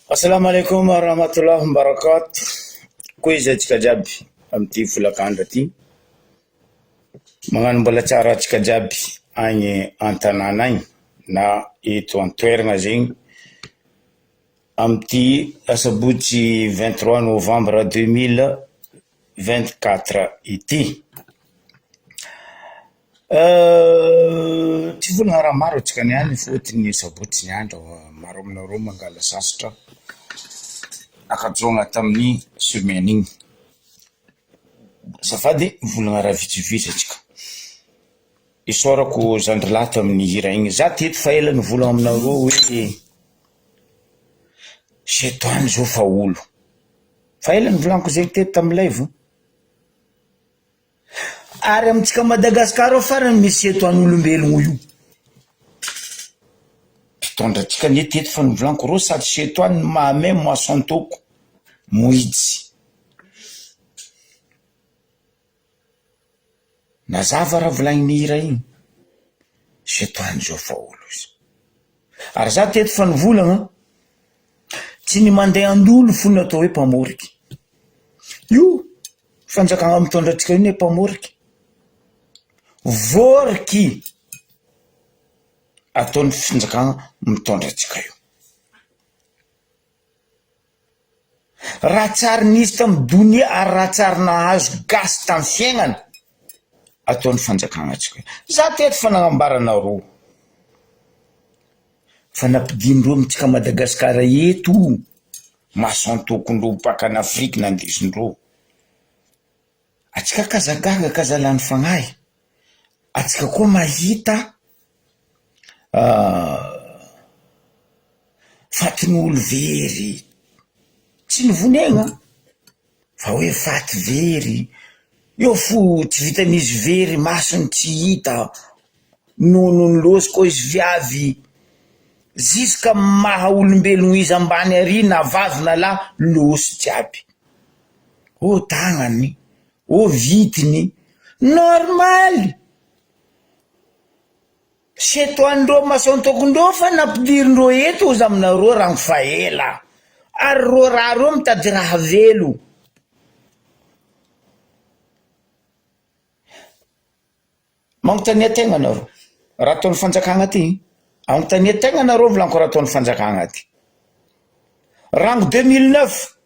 Assalamu alaikum warahmatullahi wabarakatuh. Kuiza tsika jiaby amty folakandro ty. Magnano mbola tsara tsika jiaby agny an-tanàna agny na eto an-toerana zegny amty asabotsy 23 novembre 2024 ity. Tsy volagna raha maro atsika niany fotony sabotsy ny andro maro aminareo mangala sasatra akajoagna tamin'ny semaine igny. Safady volagna raha vitsivitsy atsika. Isaorako zandrilahy tamin'ny hira igny. Za teto fa ela nivolagna aminareo hoe setoany zao fa olo. Fa ela nivolaniko zegny teto tamin'ny live. Ary amitsika Madagasikara farany misy setoany olombelogno io. Pitondratsika ny teto fa nivolaniko rô sady setoany mahamay moasantoko moitsy. Nazava raha volagny hira igny. Setoany zao fa olo izy. Ary za teto fa nivolagna tsy ny mandeha andolo fo ny atao hoe mpamoriky. Io fanjakagna mitondratsika io ny mpamoriky. Voriky ataon'ny finjakagna mitondratsika io. Raha tsary nisy tamin'ny donia ary raha tsary nahazo gasy tamin'ny fiaignana ataon'ny fanjakagna atsika io. Za teto fa nagnambaranareo fa nampidindreo amitsika Madagasikara eto masantokondreo baka an'Afrika nandesindreo. Atsika kazagaga kazalany fagnahy. Atsika koa mahita fatin'olo very tsy nivonegna fa hoe faty very io fo tsy vitan'izy very masony tsy hita nono losy koa izy viavy ziska maha olombelogno izy ambany ary na vavy na lahy losy jiaby. O tagnany, o vitiny, normaly. Setoandreo masantokondreo fa nampidirindreo eto ozy aminareo ragno fa ela. Ary ro raha reo mitady raha velo. Magnontania tegna nareo. Raha ataon'ny fanjakagna ty. Agnontania tegna nareo volaniko raha ataon'ny fanjakagna ty. Rango 2009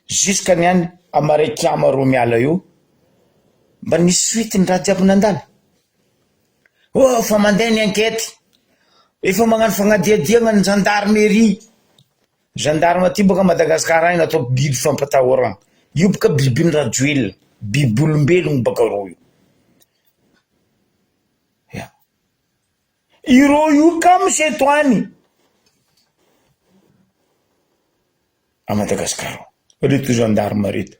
jusqu'à niany amarekiama ro miala io. Mba nisy suite-ny raha jiaby nandala. Oh, fa mandeha ny enquête. Efa magnano fagnadiadiagna ny gendarmerie. Gendarme ty boka Madagasikara igny natao biby fampatahoragna. Io boka bibiny rajoelina. Biby olombelogno baka rô io. Iro io kamo setoany. A Madagasikara. Reto gendarme reto.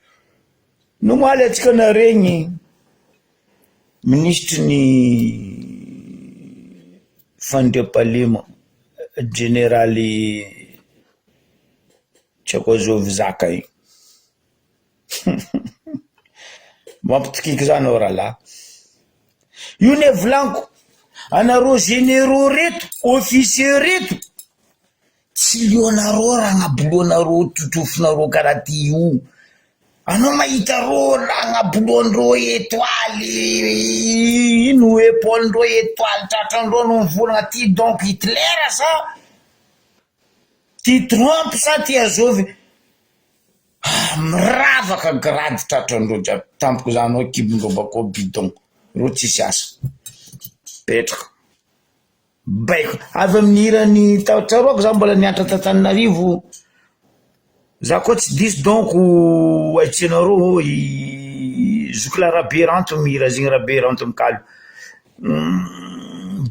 Nomaly atsika naregny ministry ny fandriam-palema generaly tsy ako azovy zaka igny. Mampitokiky zany ao rahalahy. Io ne volaniko anareo généraux reto, officier reto, tsy lionareo raha agnaboloanareo totrofinareo karaha ty io. Anao mahita rô raha agnaboloandreo étoile, ino épaule-ndreo étoile tratrandreo no mivolagna ty donc Hitler sa ty Trump sa ty azovy. Miravaka grady tratrandreo jiaby. Tampoko zany hoe kibondreo bako bidon. Reo tsisy asa. Petraka. Baiko. Avy amin'ny hirany tsaroako za mbola nianatra tantananarivo. Za koa tsy disy donc aitsenareo zokla raberanto mihira zegny raberanto mikalo.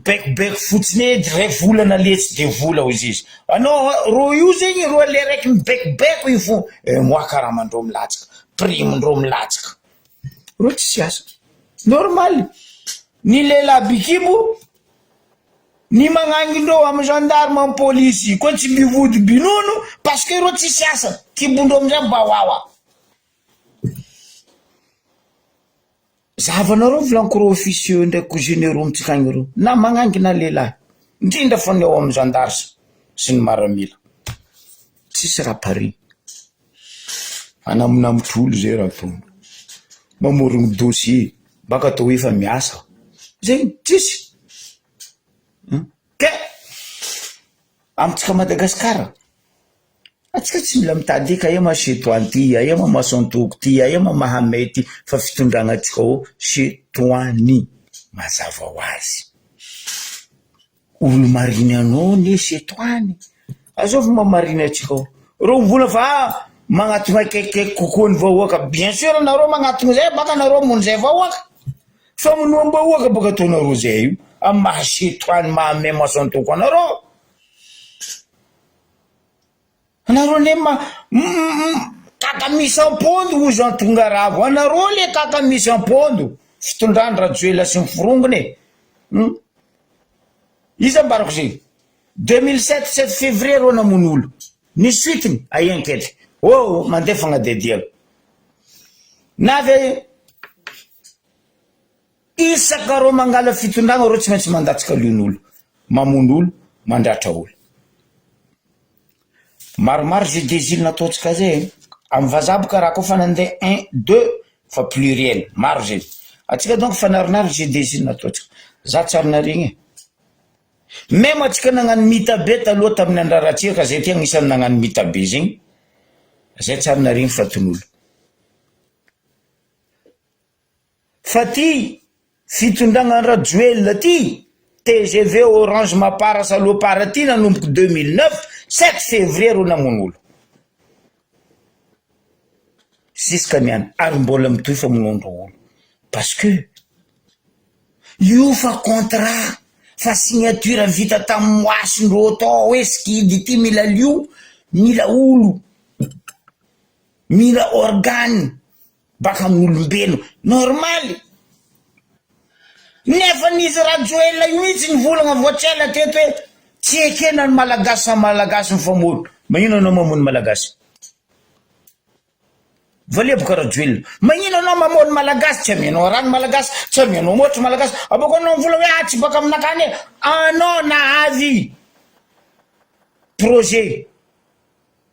Baiko fotsiny ray volana letsy de vola hozy izy. Anao ro io zegny ro le raiky mibaikobaiko io fo. Moa karamandreo milatsaka. Primindreo milatsaka. Ro tsy asa. Normal. Ny lehilahy bikibo ny magnangindreo amin'ny gendarme amin'ny polisy koa tsy mivody binono parce que ro tsisy asa kibondreo amizay mba wawa. Zavanareo volaniko rô officieux ndraiky généraux mitsika agny reo na magnangina lehilahy indrindra fa ny ao amin'ny gendarme sy ny maramila. tsisy raha pari anaminamitolo zay raha tony mamorogny dossier baka atao efa miasa zegny tsisy ke amitsika Madagasikara atsika tsy mila mitady ka ema chetoany ty ema masantoko ty ema mahamay ty fa fitondragna atsika o chetoany mazava ho azy olo mariny anao ne chetoany azovy mamariny atsika o ro mivola fa magnatogna akekikaiky kokoa ny vahoaka bien sûr anareo magnatogna zay baka anareo mony zay vahoaka fa monoam-bahoaka baka ataonareo zay io amy maha chetoany mahamay masantoko anareo anareo ne kaka misy ampondo ozy antonga ravo anareo le kaka misy ampondo fitondrany rajoela sy miforongony iza mbarako zay 2007 7 février ro namon'olo ny suitiny aienkety mandeha fagnadediana navy isaka ro mangala fitondragna ro tsy maintsy mandatsika lion'olo mamon'olo mandratra olo maromaro je désile nataotsika zay amy vazaboka raha koa fa nandeha 1 2 fa pluriel maro zay atsika donc fanarinary je désile nataotsika za tsary narigny même atsika nagnano mitabe taloha tamin'ny andraratsika ka zay ty agnisan'ny nagnano mitabe zegny zay tsary narigny faton'olo fa ty fitondragna rajoel ty TGV Orange Mapara Salopara ty nanomboky 2009 7 février ro namon'olo jusqu'à niany ary mbola mitoy fa monondro olo parce que io fa contrat fa signature vita tamin'ny moasindreo tao hoe skidy ty mila lio mila olo mila organe baka amin'olombelo normaly nefa nizy rajoela mihitsy nivolagna voatrela teto hoe tsy ekena ny malagasy sa malagasy mifamono magnino anao mamono malagasy valeboka rajoelina magnino anao mamono malagasy tsy amianao rano malagasy tsy amianao motro malagasy abako anao mivolagna hoe tsy baka aminakany anao nahavy projet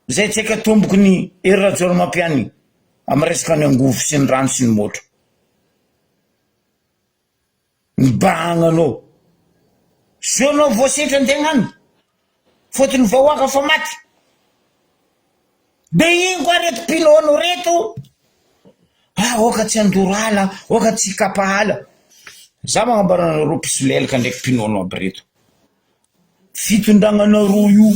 zay tsika tomboky ny ery rajoely mampiany amy resaka ny angovo sy ny rano sy ny motro nibagnanao so anao voasitra antegnany fotony vahoaka fa maty be igny koa reto pinono reto oka tsy andoro ala oka tsy kapa ala za magnambaranareo pisolelaka ndraiky pinono aby reto fitondragnanareo io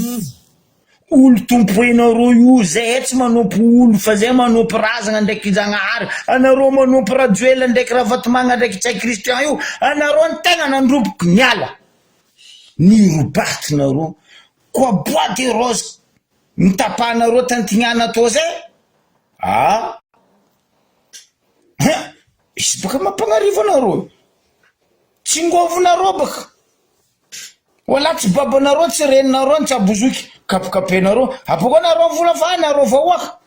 olo tompoenareo io zay tsy manompo olo fa zay manompo razagna ndraiky Janahary anareo manompo rajoela ndraiky Ravatomanga ndraiky Tsay Christian io anareo ny tegna nandroboky niala nirobatinareo koa bois de rose nitapahanareo tantignana atao zay isy baka mampanarivo anareo tsy ngovonareo baka wala tsy babanareo tsy reninareo tsy abozoky kapokapenareo apoko anareo vola fa anareo vahoaka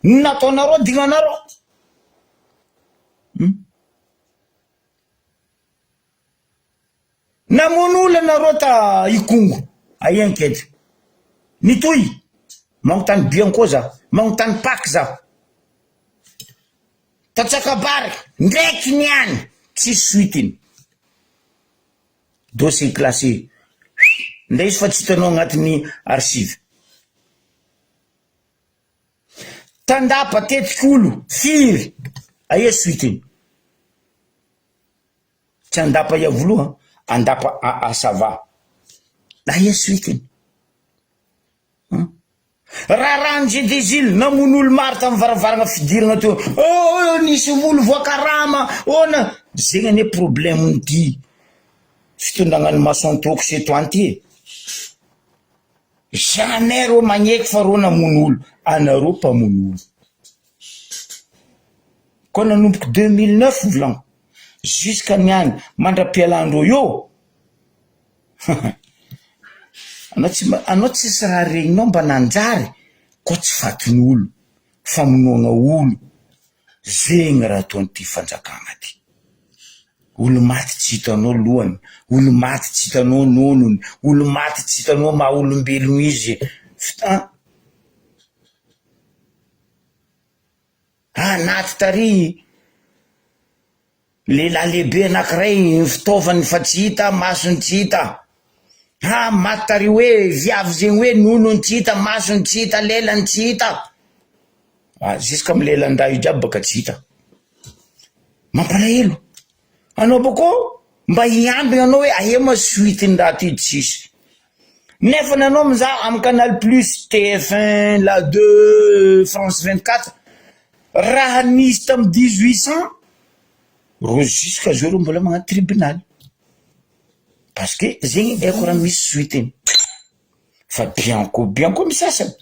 nataonareo dignanareo namono olo nareo ta Ikongo aienkety nitoy magnontany Bianco za magnontany Pak za tatsakabary ndraiky niany tsy suitiny dossier classé nda izy fa tsy hitanao agnatin'ny archive tandapa tetik'olo firy aia suitiny tsy andapa iavoloha andapa asava aia suitiny raha je désile namon'olo maro tamin'ny varavaragna fidirana teo nisy olo voakarama na zegny ane problème nity fitondragnany masantoko chetoany ty jamais ro magneky fa ro namon'olo anareo mpamon'olo koa nanomboky 2009 volagno jusqu'à niany mandra-pialandreo io anao tsisy raha regninao mba nanjary koa tsy fatin'olo famonoagna olo zegny raha ataon'ity fanjakagna ty olo maty tsy hitanao lohany olo maty tsy hitanao nonony olo maty tsy hitanao maha olombelogno izy anaty tary lehilahy lehibe anankiray fitaovany fa tsy hita masony tsy hita maty tary hoe viavy zegny hoe nonony tsy hita masony tsy hita lelany tsy hita ziska amy lelan-draha io jiaby baka tsy hita mampalahelo anao bako mba hiambina anao hoe ahe ma suitiny raha ty tsisy nefa nanao mizaha amy Canal Plus TF1 la 2 France 24 raha nisy tamy 1800 ro jusqu'à jour mbola magnano tribunal parce que zegny eko raha misy suitiny fa bianco misasany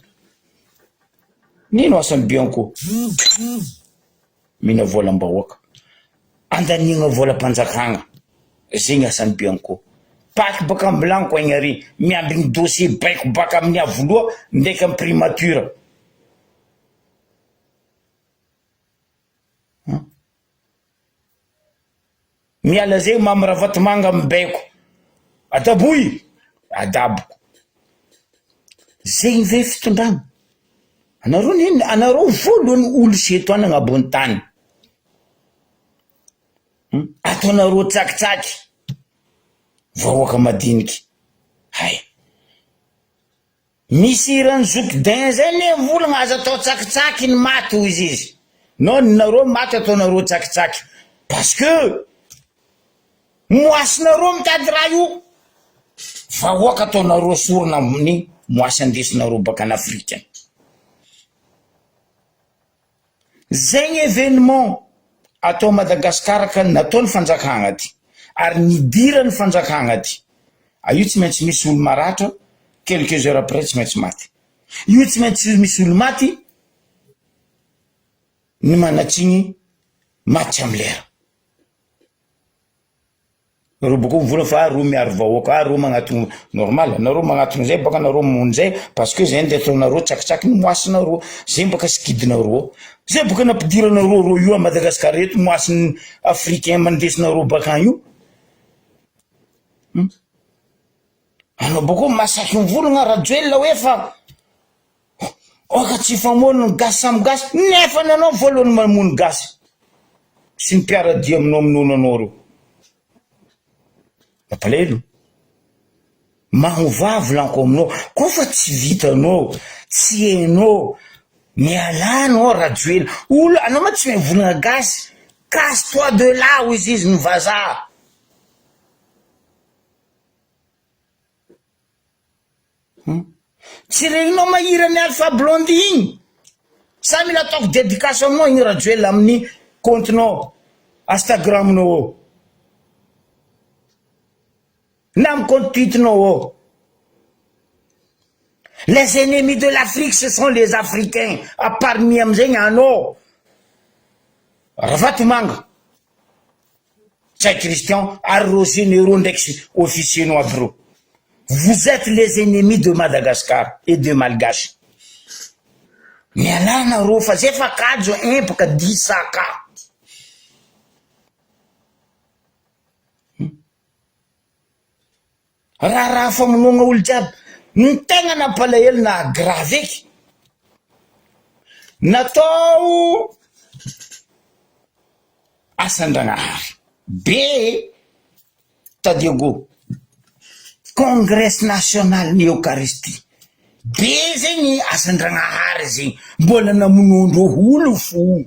nino asany bianco mina volam-bahoaka andanigna volam-panjakagna zegny asany bianco paky baka amy blanco agny ary miambigny dossier baiko baka amin'ny avoloa ndraiky amy primature miala zegny mamy ravatomanga amy baiko adaboy adaboko zegny ve fitondrana anareo nino anareo voalohany olo setoany agnabony tany ataonareo tsakitsaky vahoaka madiniky hay misy irany zokidain zay ne volagna aza atao tsakitsaky ny maty ho izy non nareo maty ataonareo tsakitsaky parce que moasinareo mitady raha io vahoaka ataonareo sorona amin'ny moasy andesinareo baka an'Afrika zegny événement atao Madagasikara ka nataony fanjakagna ty ary nidirany fanjakagna ty io tsy maintsy misy olo maratra quelques heures après tsy maintsy maty io tsy maintsy misy olo maty ny manatsiny maty amy lera ro boko mivola fa ro miaro vahoaka ro magnatony normal nareo magnatony zay baka nareo mony zay parce que zay nde ataonareo tsakitsaky ny moasinareo zay baka sikidinareo zay baka nampidiranareo ro io a Madagasikara eto moasiny africain mandesinareo baka io anao bako masaky mivolagna rajoelona hoe fa oka tsy famoniny gasy samy gasy nefa nanao voalohany mamony gasy sy ny mpiaradia aminao aminonanao reo mampalahelo mahovavy lanko aminao kofa tsy vitanao tsy hainao mialanao rajoela olo anao ma tsy mivolagna gasy casse toi de là ho izy ny vazaha tsy regninao mahirany Alpha Blondy igny sa mila ataoko dédicace aminao igny rajoela amin'ny comptenao Instagraminao na amy compte Twiternao les ennemis de l'Afrique ce sont les Africains à parmi amizegny anao ravatomanga tsay Christian ary Roger Nero ndraiky officier-nao aby reo vous êtes les ennemis de Madagascar et de Malgache mialana ro fa zay fa kajo empaka disaka raha famonogna olo jiaby ny tegna nampalahelo na grave eky natao asan-dragnahary be tadiago congrès national ny eucharistie be zegny asan-dragnahary zegny mbola namonondro olo fo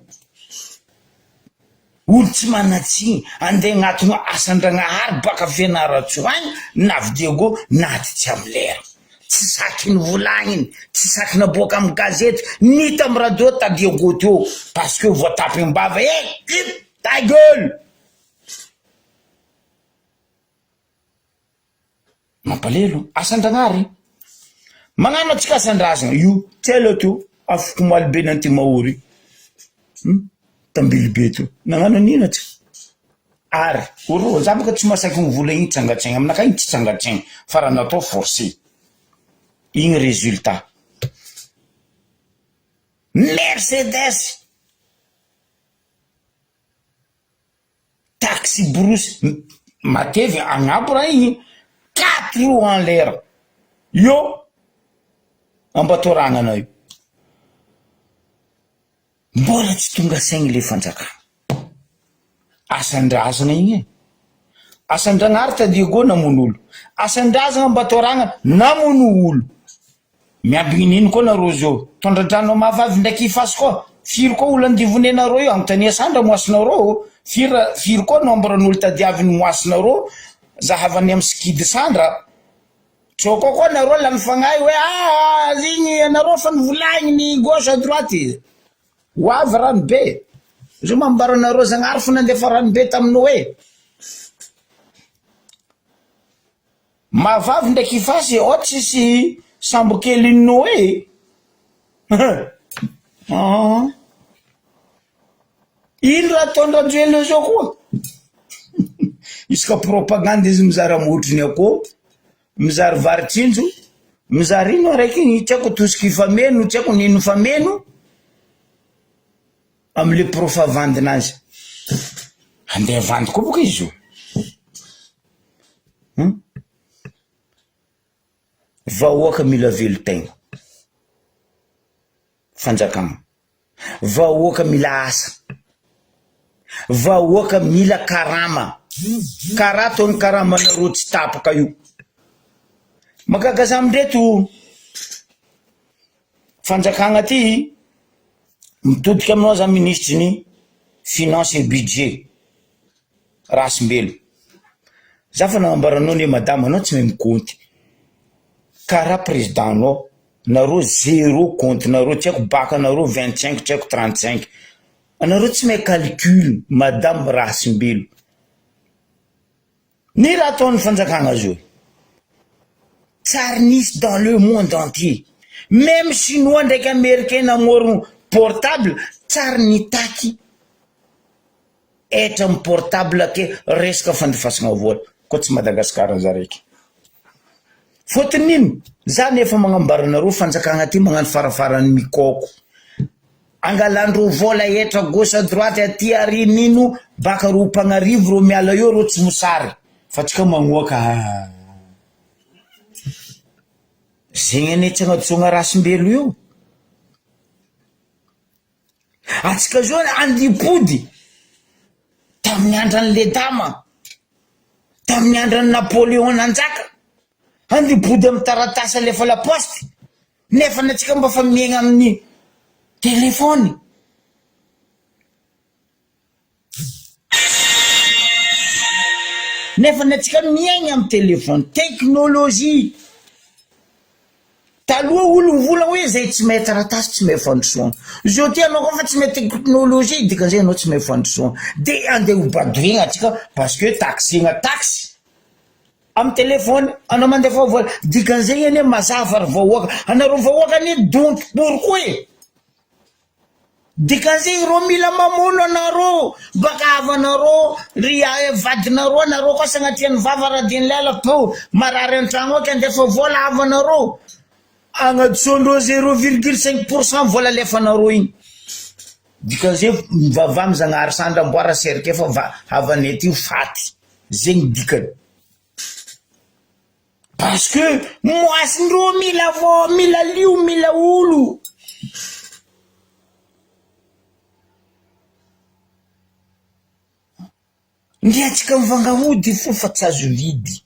olo tsy manatsiny andeha agnatin'ny asan-dragnahary baka fianaratsoany navidiago naty tsy amy lera tsy saky ny volagniny tsy saky naboaka amy gazety nita amy radio tadiago teo parce que voatapy mbava ta gueule mampalelo asan-dragnahary magnano atsika asan-drazana io tsy ela teo afoko malibe nanty mahory tambilibe teo nagnano anina tsy ary oro za baka tsy masaky mivola igny tsangatsaigny aminaka igny tsy tsangatsaigny fa raha natao forcé igny résultat Mercedes taxi brousse matevy agnabo raha igny 4 roues en l'air yo ambatoragna io mbola tsy tonga saigny le fanjakana asandrazana igny e asandragnary tadio namono olo asandrazana mba toragna namono olo miabigninino koa nareo zao tondradranao mahavavy ndraiky ifasy koa firy koa olo andivonenareo io agnontania sandra moasinareo firy koa nombran'olo tadiaviny moasinareo zahavany amy sikidy sandra tsoko koa nareo la mifagnahy hoe zigny anareo fa nivolagny ny gauche à droite hoavy ranobe zo mambaranareo zagnary fa nandefa ranobe taminao hoe mahavavy ndraiky ifasy ohatsy sy sambo kelinao hoe ino raha ataondrajoelo zao koa isaka propagande izy mizara motriny ako mizary varitsinjo mizary ino araiky tsy haiko tosika ifameno tsy haiko nino fameno amle profa vandinazy andeha vandy koa boka izy io vahoaka mila velo-tegna fanjakana vahoaka mila asa vahoaka mila karama kara tony karamanareo tsy tapaka io makagaza amindreto fanjakagna ty mitodika aminao za ministre ny finance et budget Rasimbelo za fa nagnambaranao ne madame anao tsy mahay mikonty kara président nao nareo zéro compte nareo tsy haiko baka nareo 25 tsy haiko 35 anareo tsy mahay calcul madame Rasimbelo ni raha ataon'ny fanjakagna zao tsary nisy dans le monde entier même chinois ndraiky américain namorogno portable tsary nitaky etra amy portable ake resaka fandefasagna vola koa tsy Madagasikara za raiky fotony ino za nefa magnambaranareo fanjakagna ty magnano farafarany mikoko angalandro vola etra gauche à droite aty arinino baka ro mpagnarivo ro miala eo ro tsy mosary fa tsika magnoaka zegny ane tsy agnatsogna Rasimbelo io atsika zao andipody tamin'ny andran'le dama tamin'ny andran'ny Napoléon nanjaka andipody amy taratasa lefa la poste nefa natsika mba fa miegna amin'ny telefony nefa natsika miegna amy telefony teknolojia taloha olo mivola hoe zay tsy mahay taratasy tsy mahay fandrosoana zao ty anao koa fa tsy mahay teknolojia dikan'izay anao tsy mahay fandrosoana de andeha ho badoigna atsika parce que taxena taxe amy telefony anao mandefa vola dikan'izay ane mazava ry vahoaka anareo vahoaka ane donty pourquoi e dikan'izay ro mila mamono anareo baka avanareo ry vadinareo anareo koa sagnatian'ny vava radiny lala po marary an-tragno aky andefa vola avanareo agnatsondreo 0,5% vola lefanareo igny dikan'izay mivava amy zagnahary sandra amboara serika fa havanety io faty zegny dikany parce que moasindreo mila lio mila olo ndre atsika mivangahody fo fa tsy azo vidy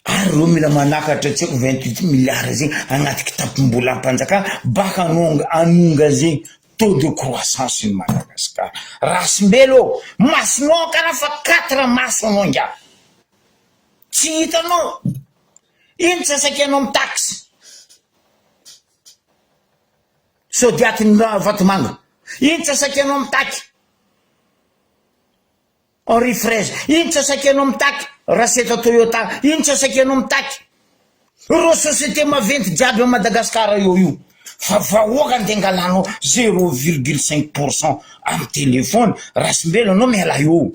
ary ro mila manakatra tsy haiko 28 milliards zegny agnaty kitapom-bola ampanjakana baka anonga zegny taux de croissance ny Madagasikara Rasimbelo masonao karaha fa 4 masonao nga tsy hitanao ino tsy asaky anao amy taxe sodiatiny vatomanga ino tsy asaky anao amy taky Henri Fraise ino tsy asaky anao amy taky Raseta Toyota ino tsy asaky anao amy taky ro société maventy jiaby a Madagasikara io fa vahoaka andeha angalanao 0,5% amy telefony Rasimbelo anao miala io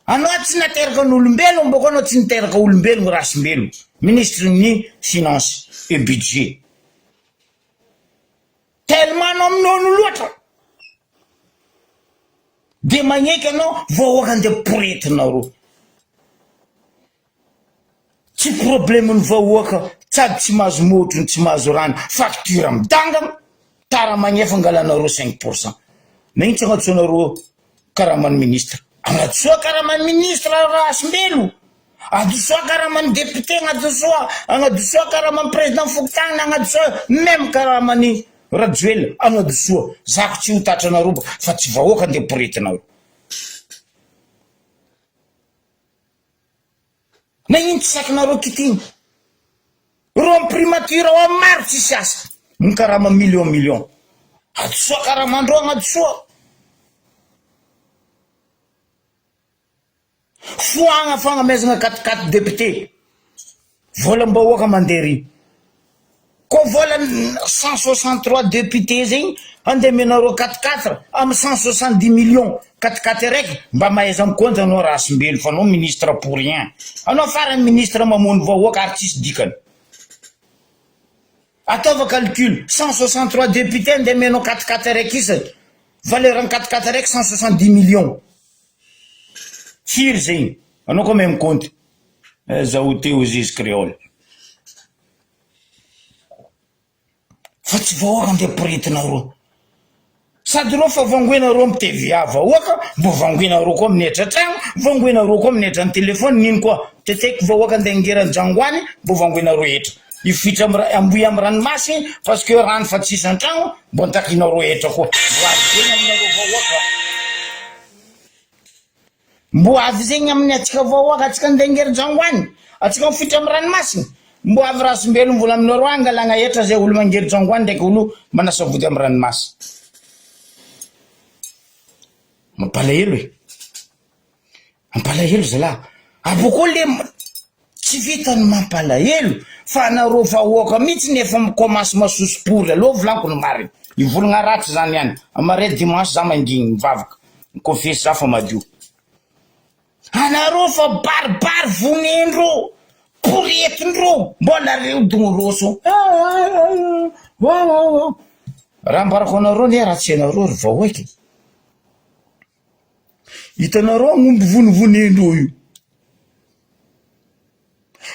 anao tsy nateraka n'olombelo mboko anao tsy niteraka olombelo Rasimbelo ministre ny finance et budget tellement anao aminono loatra de magneky anao vahoaka andeha poretinareo tsy problème ny vahoaka sady tsy mahazo motro tsy mahazo rano facture midangana tara magnefa angalanareo 5%. Na iny tsy agnatsoanareo karamany ministre, agnatsoa karamany ministre Rasimbelo, adosoa karamany député, agnadosoa karamany président Fokontany, agnadosoa même karamany Rajoelina, agnadosoa. Zako tsy ho tatranareo fa tsy vahoaka andeha poritinareo. Na iny tsy sakinareo kitiny ro primature ao amin'ny maro tsisy asa mikarama million adosoa karamandro agnadosoa foagna fagnamezana 4 député volam-bahoaka mandery ko vola 163 député zegny andeha menareo 4 amin'ny 170 millions 4 raiky mba mahaiza mikonta anao Rasimbelo fa anao ministre pour rien, anao farany ministre mamono vahoaka ary tsisy dikany. Ataova calcul 163 députés andeha menao 4 raiky isany valeur 4 raiky 170 millions firy zegny anao ko même compte zaho teo aux juges créoles fa tsy vahoaka andeha poritinareo sady reo fa vangoenareo amin'ny TVA vahoaka mbo vangoenareo koa amin'ny etratragno vangoenareo koa amin'ny etrany telefony nino koa teteko vahoaka andeha angeran-jangoany mbo vangoenareo etra ifitra amboy amin'ny ranomasy parce que rano fa tsisy an-tragno mbo antakinareo etra koa mbo avy zegny amin'ny atsika vahoaka atsika andeha angeran-jangoany atsika mifitra amin'ny ranomasiny mbo avy Rasimbelo mbola aminareo angalagna etra zay olo mangeran-jangoany ndraiky olo manasa vody amin'ny ranomasy. Mampalahelo mampalahelo zalahy aboko le tsy vitany mampalahelo fa anareo vahoaka mihitsy nefa mikomasy masosopory aloha volaniko ny marina ivolagna ratsy zany ihany amare dimanche za mandigny mivavaka mikofesy za fa madio anareo fa baribary vonendro poretindro mbola reo dongoroso raha mbarako anareo ne ratsy anareo ry vahoaky hitanareo agnomby vonivonendro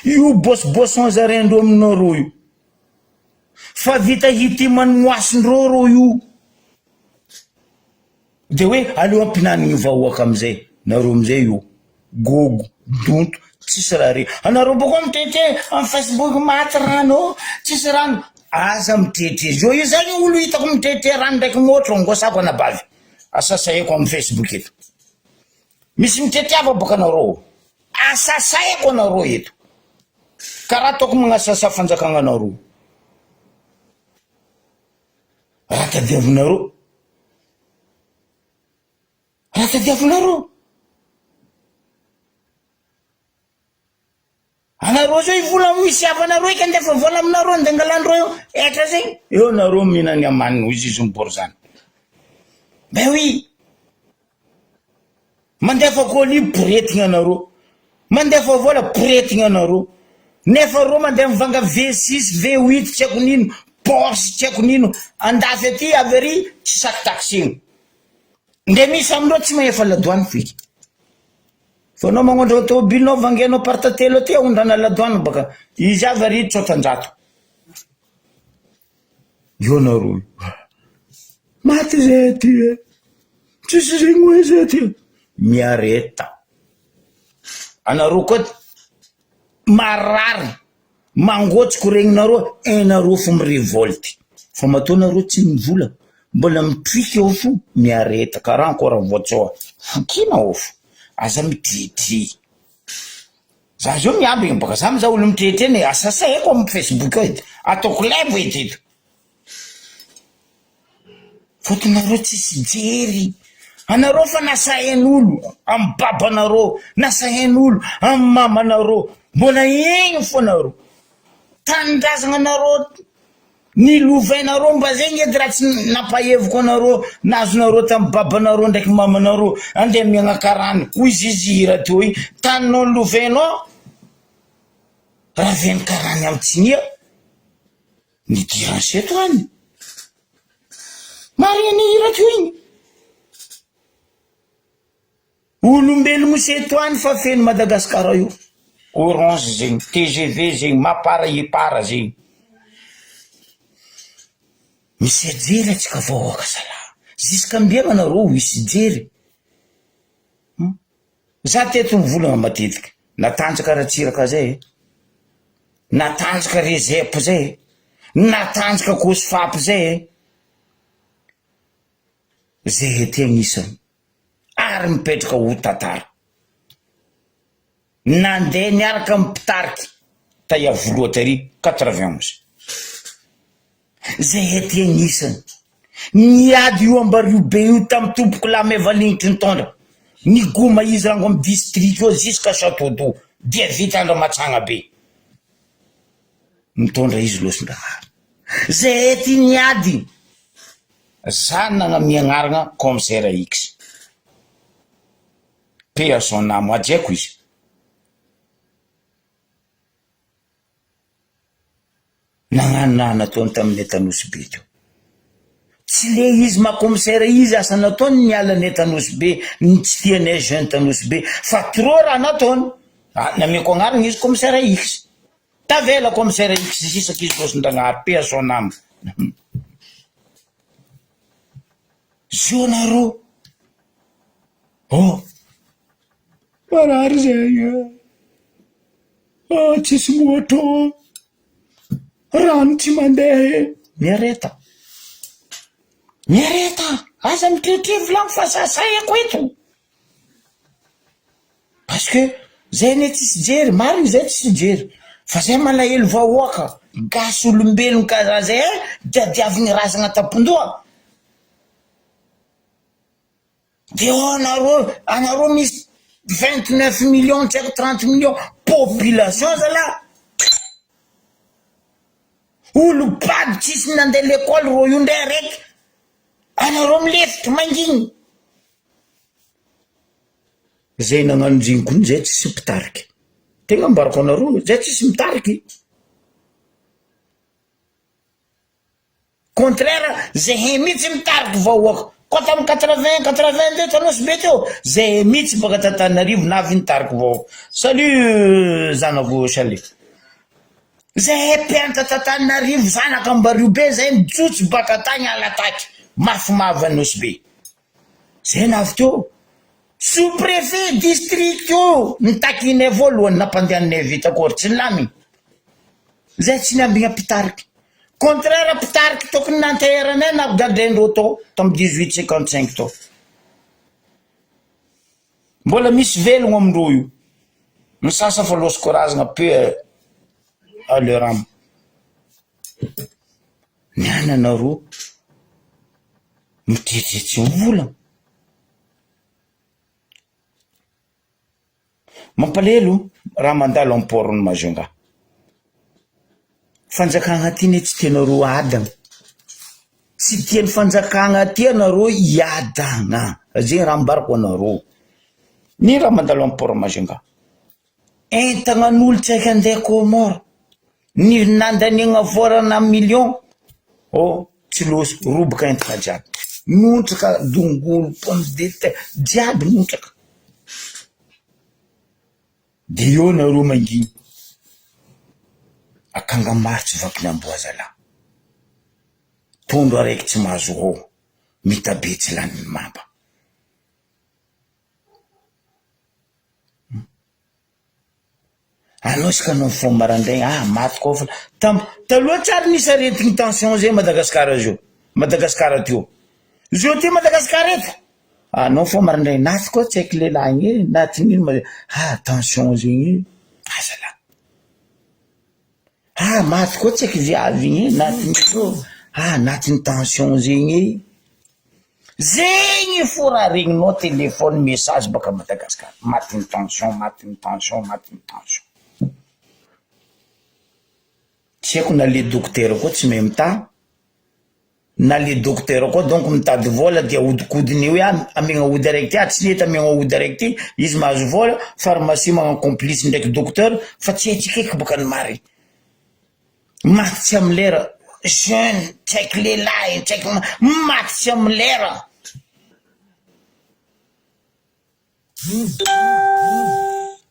io bosibosson zarendro aminareo io fa vita hity manoasindreo ro io de hoe aleo ampinaniny vahoaka amizay nareo amizay io gogo donto tsisy raha re anareo boko mitete amin'ny Facebook maty rano tsisy rano aza mitete zio io zany olo hitako mitete rano ndraiky motro angosako anabavy asasaiko amin'ny Facebook eto misy mitetiava boka anareo asasaiko anareo eto karaha ataoko magnasasa fanjakagna anareo raha tadiavinareo anareo zao ivola misy avanareo eky andefa vola aminareo andeha angalandreo etra zegny eo nareo mihinany amaniny izy izy mibory zany ben oui mandefa colis poretigna anareo mandefa vola poretigna anareo nefa reo mandeha mivanga V6 V8 tsy haiko nino Porsche tsy haiko nino andafy aty avery tsy saky taxigny nde misy aminao tsy mahefa ladoany feky fa anao magnondra automobilinao vangenao partatelo aty aondrana ladoany baka izy avery 300 io nareo maty zay aty tsisy zegny hoe zay aty miareta anareo koa marary mangotsiko regninareo enareo fo mirevolte fa matoa nareo tsy mivola mbola mitriky ao fo miareta karaha ankora voatsoa fokina ao fo aza mitritry za zao miambigny baka za miza olo mitretreny asasaiko amin'ny Facebook edy ataoko live edy fotony nareo tsisy jery anareo fa nasahen'olo amin'ny babanareo nasahen'olo amin'ny mamanareo mbola egny fo anareo tanindrazagna anareo nilovainareo mba zegny edy raha tsy napaheviko anareo nazonareo tamin'ny babanareo ndraiky mamanareo andeha miagnakarany hoy zizira teo i taninao nilovainao raha veny karany amin'ny tsinia nidiranseto any marina nihira teo igny olombelo moseto any fa feno Madagasikara io Orange zegny, TGV zegny, mapara ipara zegny. Misy jery atsika vahoaka zalahy. Zisk'ambiagna anareo misy jery. Za teto mivolagna matetika. Natanjaka Ratsiraka zay, natanjaka Rezepo zay, natanjaka Kosofapy zay. Zay ty agnisany. Ary mipetraka ho tantara. Nandeha niaraka amin'ny mpitariky taia voloa tary 91. Zay ty agnisany. Niady io Ambario be io tamin'ny tompoko la Mevalinitry nitondra. Ny goma izy rango amin'ny district io jusqu'à Château d'Eau. Dia vita Andrematsanga be. Mitondra izy losin-drahary. Zay ty niady. Zanana miagnarana commissaire X. Paix à son âme, adiako izy. Nagnano nataony tamin'ny Etanosy be teo. Tsy le izy ma-commissaire izy asa nataony niala ny Etanosy be, ny tsy tianay jeune Etanosy be, fa trop raha nataony. Nameko agnarana izy commissaire X. Tavela commissaire X isaky izy losin-dragnahary, paix à son âme. Zonaro. Oh. Marary zay. Tsisy moatro. Rano tsy mandeha. Miareta. Miareta. Aza mitritrivo lang fa sasayako eto. Parce que zay ne tsisy jery, mariny zay tsisy jery. Fa zay malahelo vahoaka. Gasy olombelon kaza zay, diadiaviny razana tapondoha. De anareo misy 29 millions, 30 millions population zala. Olo bady tsisy nandeha l'école ro io ndray raiky. Anareo milefitry manginy. Zay nagnano jiny koa zay tsisy mpitariky. Tegna mbarako anareo, zay tsisy mitariky. Contraire, zay mihitsy mitariky vahoaka. Koa tamin'ny 82 Etanosy be teo, zay mihitsy baka Tantanarivo navy nitariky vahoaka. Salut zanako Salut. Zay pianta Tantanarivo zanaka Ambario be zay mijotso baka tagny alataky. Mafy Anosy be. Zay navy teo. Sous-préfet district io nitakinay voalohany nampandehanay vita kory tsy nilamy. Zay tsy niambigna mpitariky. Contraire mpitariky tokony nanteheranay na gadendreo tao tamin'ny 1855 tao. Mbola misy velogno amindreo io. Misasa fa losoko razagna peu à leur âme. Niana anareo mitretretsy vola. Mampalelo raha mandalo amin'ny porony Majunga. Fanjakagna ty ne tsy tianareo adagna. Tsy tian'ny fanjakagna ty anareo iadagna. Zay raha mbarako anareo. Ny raha mandalo amin'ny porony Majunga. Entagnan'olo tsy haika andeha Comore. Ny nandaniagna vorana million. Oh, tsy losy roboka entana jiaby. Nontraka dongolo, pomme de terre, jiaby nontraka. De eo nareo manginy. Akanga maritry vakiny amboazala. Tondro araiky tsy mahazo ho. Mitabe tsy lany mamba. Anao sika anao fomba marandraigny, maty koa fa taloha tsary nisy aretigny tension zay Madagasikara zio. Madagasikara teo. Zio ty Madagasikara eto. Anao fomba marandraigny, naty koa tsy haiko lehilahy igny, naty nino tension zegny. Azala. Maty koa tsy haiko viavy igny, naty nino. Naty ny tension zegny. Zegny fora regninao téléphone message baka Madagasikara. Maty ny tension, maty ny tension, maty ny tension. Tsy haiko na le docteur koa tsy mahay mitaha. Na le docteur koa donc mitady vola dia ahodikodiny hoe amiagna ahody araiky ty, tsy nety amiagna ahody araiky ty, izy mahazo vola, pharmacie magna complice ndraiky docteur, fa tsy haitsika eky baka ny mary. Maty tsy amy lera, jeune, tsy haiko lehilahy, tsy haiko maty tsy amy lera.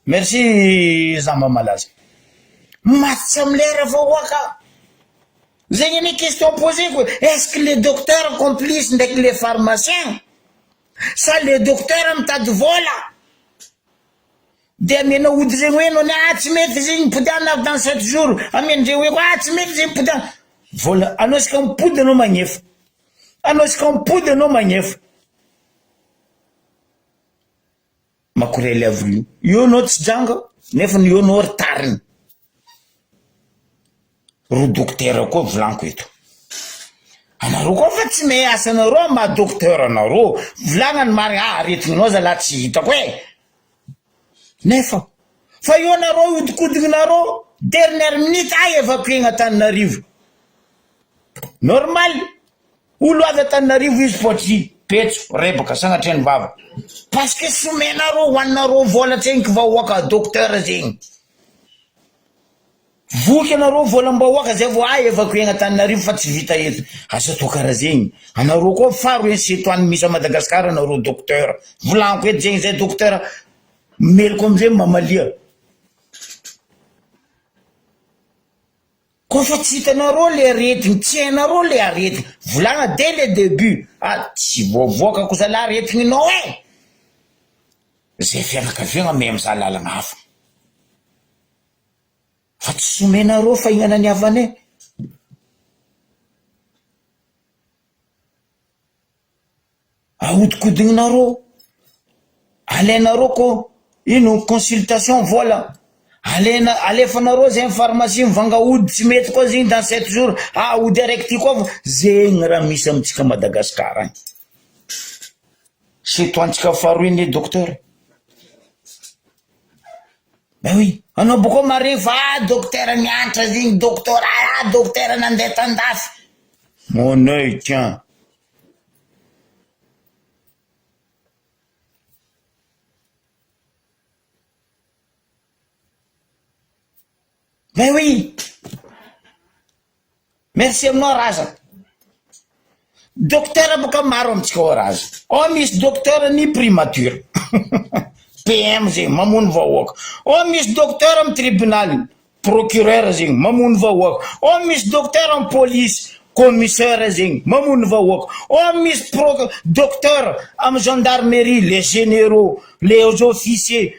merci Zamba Malaza. Match amlera voaka. Vous avez une question posée, quoi. Est-ce que les docteurs complices avec les pharmaciens? Ça, les docteurs ont tas de vola. Demena ou dizengweno na tsy mety zegny podana dans 7 jours. Amen jewe quoi tsy mety zegny podana. Vola anao ska mipody anao magnefa. Anao ska mipody anao magnefa. Makorely avy io anao tsy janga nefa io anao retariny. Ro docteur koa volaniko eto. Anareo koa fa tsy miasa anareo ma docteur anareo. Volagnany marigny aretinao zalahy tsy hitako e. Nefa fa io nareo hodikodignareo dernière minute ay evacuer Antananarivo. Normal olo avy Antananarivo izy potry petso rebaka sanatrany vava parce que somenareo hoaninareo vola tsegny vahoaka docteur zegny. Voky anareo volam-bahoaka zay vo ay evacuer Antananarivo fa tsy vita eto. Asa to karaha zegny. Anareo koa faro esetoany misy a Madagasikara anareo docteur. Volaniko eto zegny zay docteur meloko amizay mamalia. Koa fa tsy hitanareo le aretigny, tsy hainareo le aretigny. Volagna dès le début. Ah, tsy voavoaka ko zalahy aretigninao e. Zay fianakaviagna me amza lalagna hafa. Fa tsy somenareo fa ignana ny havane. Ahodikodinareo. Alainareo ko ino consultation vola. Alefanareo zay pharmacie mivanga ody tsy mety koa zegny dans 7 jours. Ah, ody araiky ty koa zegny raha misy amitsika Madagasikara agny. Setoantsika faharoy ne docteur. Ben oui, anao boko maregny fa docteur mianatra zegny docteur docteur nandeha tandafy. Mon œil tiens. Ben oui. Merci aminao raza. Docteur boka maro amitsika ao raza. Ao misy docteur ny primature. PM zegny mamono vahoaka. Ao misy docteur am tribunal, procureur zegny mamono vahoaka. Ao misy docteur am police, commissaire zegny mamono vahoaka. Ao misy docteur am gendarmerie, les généraux, les officiers.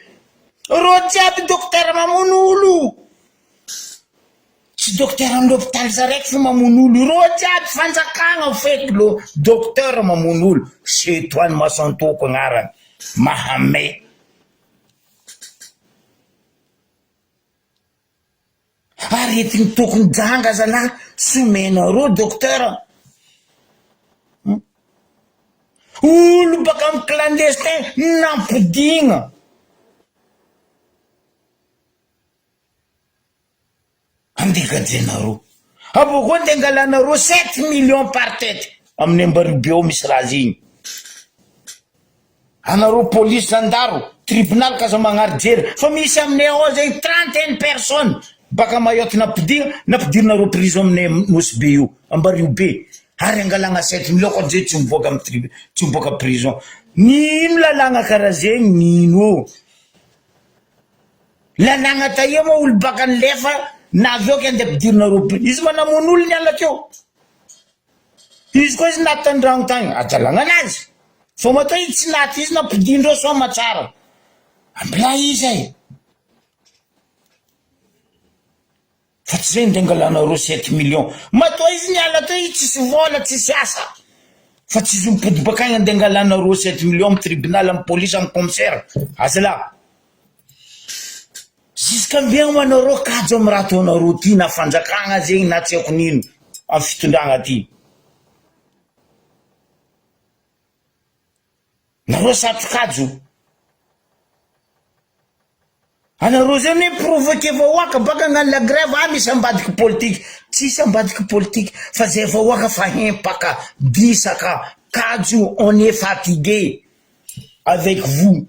Ro jiaby docteur mamono olo. Tsy docteur am l'hôpital zaraiky fa mamono olo. Ro jiaby fanjakagna feky lo docteur mamono olo. Setoany Masantoko agnarany. Mahamay. Aretigny tokony janga zalahy somenareo docteur. Olo baka am clandestin nampidigna. Andegajenareo. Aboko andengalanareo 7 millions par tête. Amin'ny Ambaribe ao misy raha zegny. Anareo police zandaro, tribunal kaza magnary jery. Fa misy aminay ao zegny 31 personnes. Baka Mayotte napidirinareo prison aminay Mosby io, Ambaribe. Ary angalagna 7 millions koa zay tsy mivoaka am tsy mivoaka prison. Nino lalagna karaha zegny nino? Lalagna taia moa olo baka nilefa na avy eo kende ampidirinareo prison. Izy manamono olo niala keo. Izy koa izy naty andragno tagny, ajalagna anazy. Fa matao izy tsy naty izy nampidindreo soma tsara. Ambila izy ay. Fa tsy zay ndengalanareo 7 millions. Matao izy niala tao izy tsisy vola tsisy asa. Fa tsy izy mipody baka agny ndengalanareo 7 millions am tribunal, am police, am commissaire. Azala. Ziskambien ho anareo kajo am raha ataonareo ty na fanjakagna zegny na tsy haiko nino am fitondragna ty. Nareo satrokajo. Anareo zay ne provoquer vahoaka baka agnano la grève misy ambadiky politique. Tsisy ambadiky politique fa zay vahoaka fa hempaka disaka kajo, on est fatigué avec vous.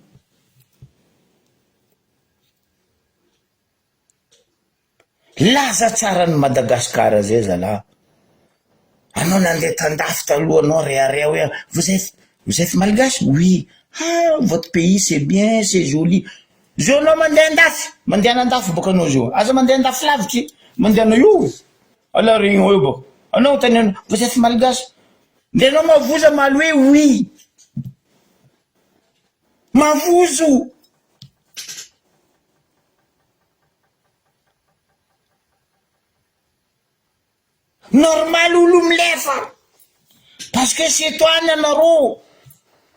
Laza tsara ny Madagasikara zay zalahy. Anao nandeha tandafy taloha anao réaré hoe vous êtes malgache? Oui. Ah, votre pays c'est bien, c'est joli. zao anao mandeha andafy mandeha andafy baka anao zao aza mandeha andafy lavitry mandeha anao io ala regny eo baka anao tany vous êtes malgache nde anao mavoza maly hoe oui mavozo normal olo milefa parce que c'est toi anareo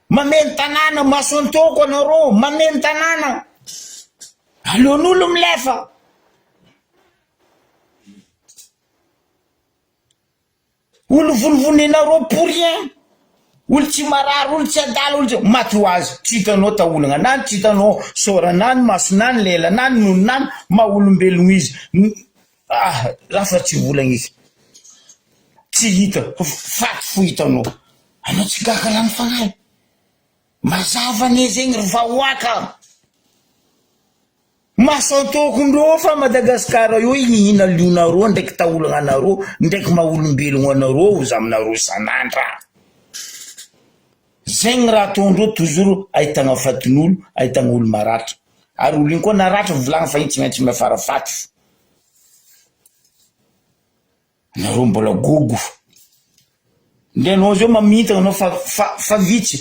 mameno tanàna masontoko anareo mameno tanàna alon'olo milefa olo volovonenareo pour rien olo tsy marary olo tsy adala olo maty ho azy tsy hitanao taolagna nany tsy hitanao soranany masonany lelanany nononany maha-olombelogno izy lafa tsy volagna izy tsy hita faty fo hitanao anao tsy gagalany fagnahy mazava ane zegny ry vahoaka masantokondreo fa Madagasikara io ihina lionareo ndraiky taolagna anareo ndraiky maha-olombelogno anareo za aminareo sanandra zegny raha ataondreo toujours ahitagna fatin'olo ahitagna olo maratra ary olo igny koa naratra volagna fa igny tsy maintsy mafarafaty anareo mbola gogo nde anao zao mamintagna anao fa vitsy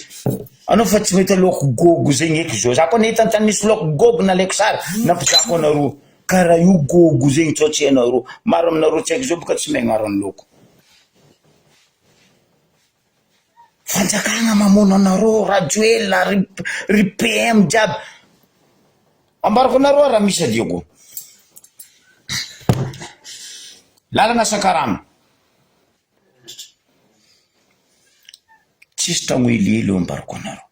anao fa tsy mety laoko gogo zegny eky zao za koa nahita antany misy laoko gogo nalaiko sara nampizako anareo karaha io gogo zegny tsotsy anareo maro aminareo tsy haiko zao boka tsy magnarany laoko fanjakagna mamono anareo rajoela ry PM jiaby ambarako anareo raha misy adiako lalana Sakarama tsisy tragno helihely eo ambarako anareo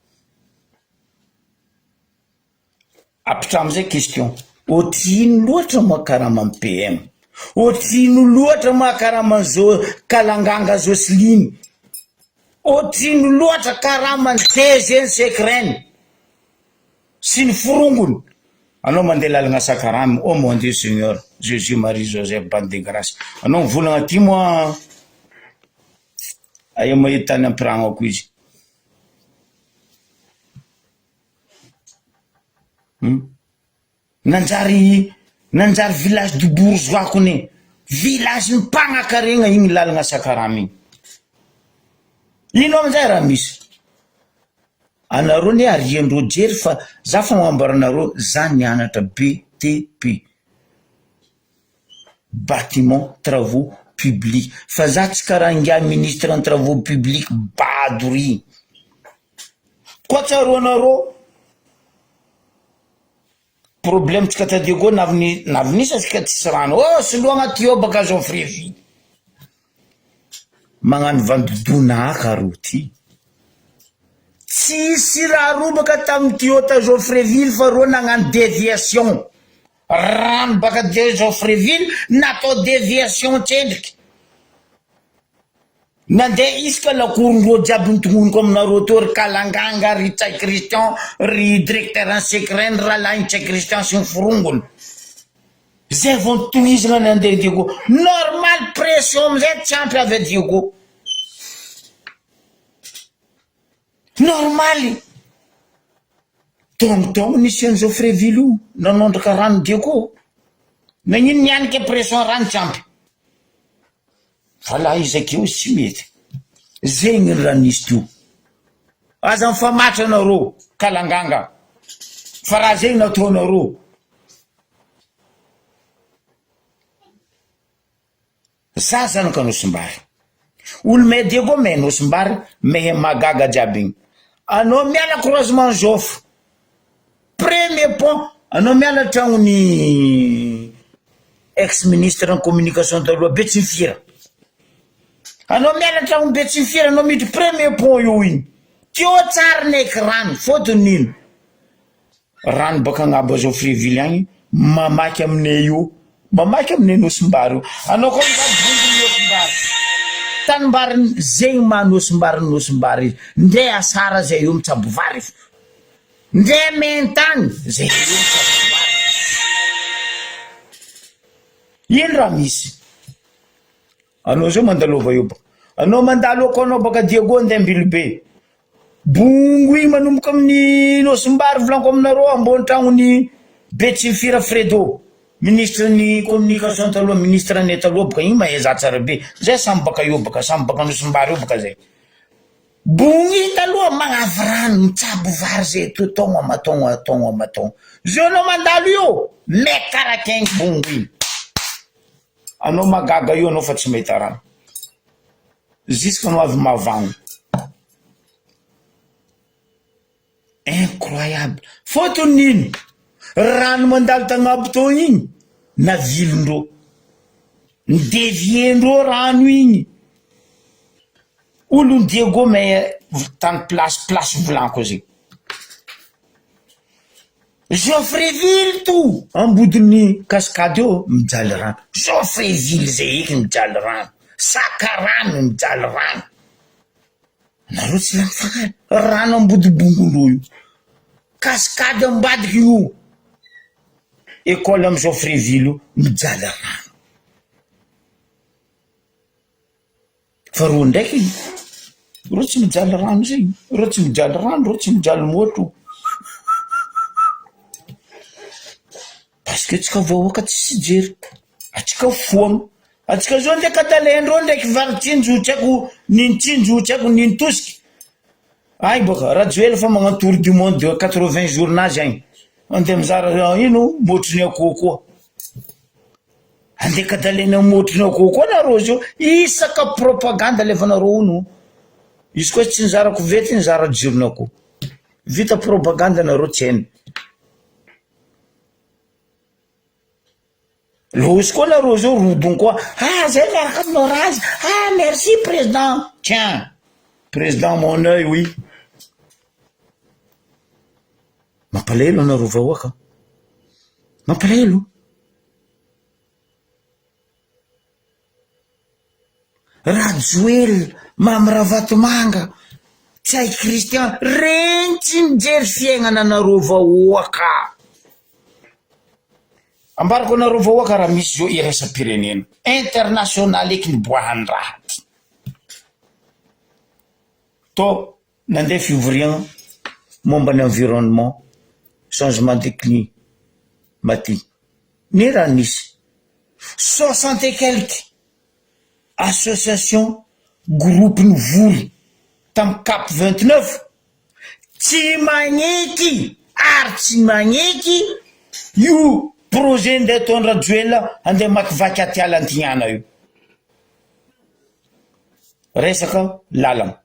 apitra amizay question otrino loatra moa Karama amin'ny PM otrino loatra moa Karama zao Kalanganga Jocelyne otrino loatra Karama DG Sekreny sy ny forongony anao mandeha lalagna Sakarama oh mon Dieu Seigneur Jésus Marie Joseph bande de grâce anao volagna ty moa aia mahita tany ampiragnako izy nanjary village du bourgeois kone village mipagnakarena igny lalagna Sakarama igny ino amizay raha misy anareo ne ariandreo jery fa za fa mambaranareo za nianatra BTP bâtiment travaux publics fa za tsy karaha inga ministre en travaux publics badory koa tsaro anareo problème tsika tadiko navinisa tsika tsisy rano oh soloagna ty eo baka zao frevy magnano vandodona akaro ty tsisy raha robaka tamin'ny Toyota Geoffreyville fa rô nagnano déviation rano baka Geoffreyville natao déviation tsendriky nandeha isaka lakorondreo jiaby nitongoniko aminareo teo ry Kalanganga ry Tsay Christian ry directeur en secret raha lahiny Tsay Christian sy ny forongony zay vao nitohizana nandeha diako normal pression amizay tsy ampy avy adiako normaly tongotongo nisy an Geoffreyville io nanondraka rano diako nagnino nianike pression rano tsy ampy fa laha izakeo tsy mety zegny raha nisy teo aza mifamatra anareo Kalanganga fa raha zegny nataonareo za zanaka Anosimbary olo medy koa may Anosimbary may magaga jiaby igny anao miala croisement Joffre premier pont anao miala tragnony ex ministre en communication taloha Betsimfira anao miala tragno Betsimfira anao miditry premier pont io igny teo tsara neky rano fotony ino rano baka agnabo Geoffreyville agny mamaky aminay io mamaky aminay Anosimbary io anao koa mivadibondy Anosimbary tanimbary zegny Anosimbary izy ndre asara zay io mitsabo vary ndre mentany zay io mitsabo vary ino raha misy anao zao mandalova io baka anao mandalo ako anao baka Diego nde Ambilobe bongo igny manomboka amin'ny Anosimbary volaniko aminareo ambony tragnony Betsifira Fredo, ministre ny communication taloha, ministre ny taloha baka igny mahaza tsara be, zay samy baka io baka, samy baka Nosimbary io baka zay. Bongy taloha magnavy rano, mitsabo vary zay togno amatogno. Zio anao mandalo io, mek karak'aigny bongy. Anao magaga io anao fa tsy mahita rano. Jusqu'anao avy mavagno. Incroyable. Fotony nino? Rano mandalo tagnabo tao igny, navilindreo. Nideviendreo rano igny. Olo Diego mais tany place Blanco zay. Geoffreyville tout ambodiny cascade eo mijaly rano. Geoffreyville zay eky mijaly rano. Sakarano mijaly rano. Nareo tsy lany fagnany. Rano ambody bongondreo io. Cascade ambadiky io. École am Geoffreyville mijaly rano. Fa reo ndraiky reo tsy mijaly rano zay. Reo tsy mijaly rano, reo tsy mijaly motro. Parce que tsika vahoaka tsy jery. Atsika foagno. Atsika zao ndraiky atalendreo ndraiky varitsinjo tsy haiko nintsinjo tsy haiko nintosiky. Ay boka Rajoel fa magnano tour du monde de 80 jours nazy agny. Andeha mizara ino motriny akoho koa. Andeha kadalena motriny akoho koa nareo zio. Isaka propaganda levanareo ono. Izy koa tsy nizarako vety nizara jirony akoho. Vita propaganda nareo tsy hainy. Lozy koa nareo zio rodony koa. Zay miaraka aminao razy. Merci président. Tiens, président mon œil, oui. Mampalahelo anareo vahoaka. Mampalahelo. Rajoel, Mamravatomanga, tsy hay Christian, regny tsy mijery fiaignana anareo vahoaka. Ambarako anareo vahoaka raha misy zao iraisam-pirenena international eky niboahany raha. To nandeha fivoriagna momba ny environnement, changement de climatique. Ni raha nisy 60 et quelques association groupe nivory tam CAP 29 tsy magneky ary tsy magneky io projet ndeha ataon'ny Rajoela andeha makivaky aty ala antignana io. Resaka lalana.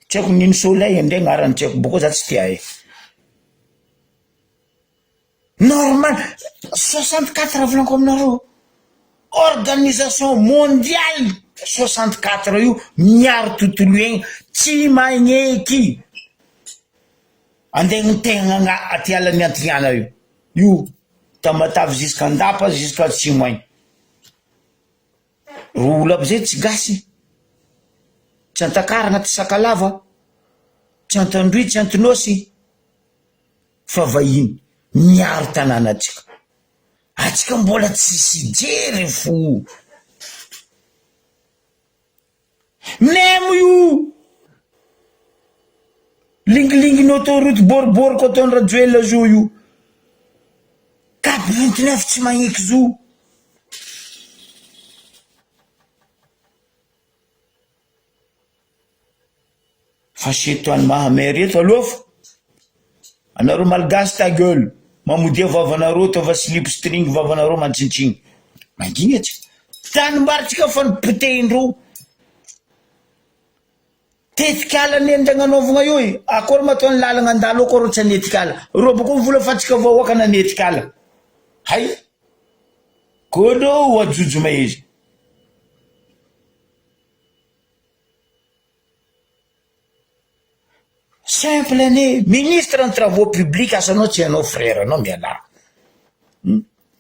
Tsy haiko nino soleil andeha agnarany tsy haiko boko za tsy tia e. Normal 64 volanko aminareo. Organisation mondiale 64 io miaro tontolo igny tsy magneky andeha tegna aty ala ny antignana io. Io tamatavy jusqu'andapa jusqu'à Tsimoigny. Olo aby zay tsy gasy. Tsy antakara agnaty Sakalava, tsy Antandroy, tsy Antonosy. Fa vahiny miaro tanàna atsika. Atsika mbola tsy jery fo. Nemo io lingilingy autoroute boriboriko ataon'ny Rajoela zo io. CAP 29 tsy magneky zo. Fasetoan'ny Mahamery eto aloha fa anareo malgasy ta gueule. Mamodia vavanareo tova slip string vavanareo mantsintsiny. Manginy atsika. Tanimbaritsika fa nipotehindreo. Tetikala ny andegnanaovagna io akory mataony lalagna andalo akory tsy anetikala. Reo boko mivola fa atsika vahoaka na anetikala. Hay kono ajojo mahezy. Simple né ministre en travaux publics asanao tsy anao frère anao miala.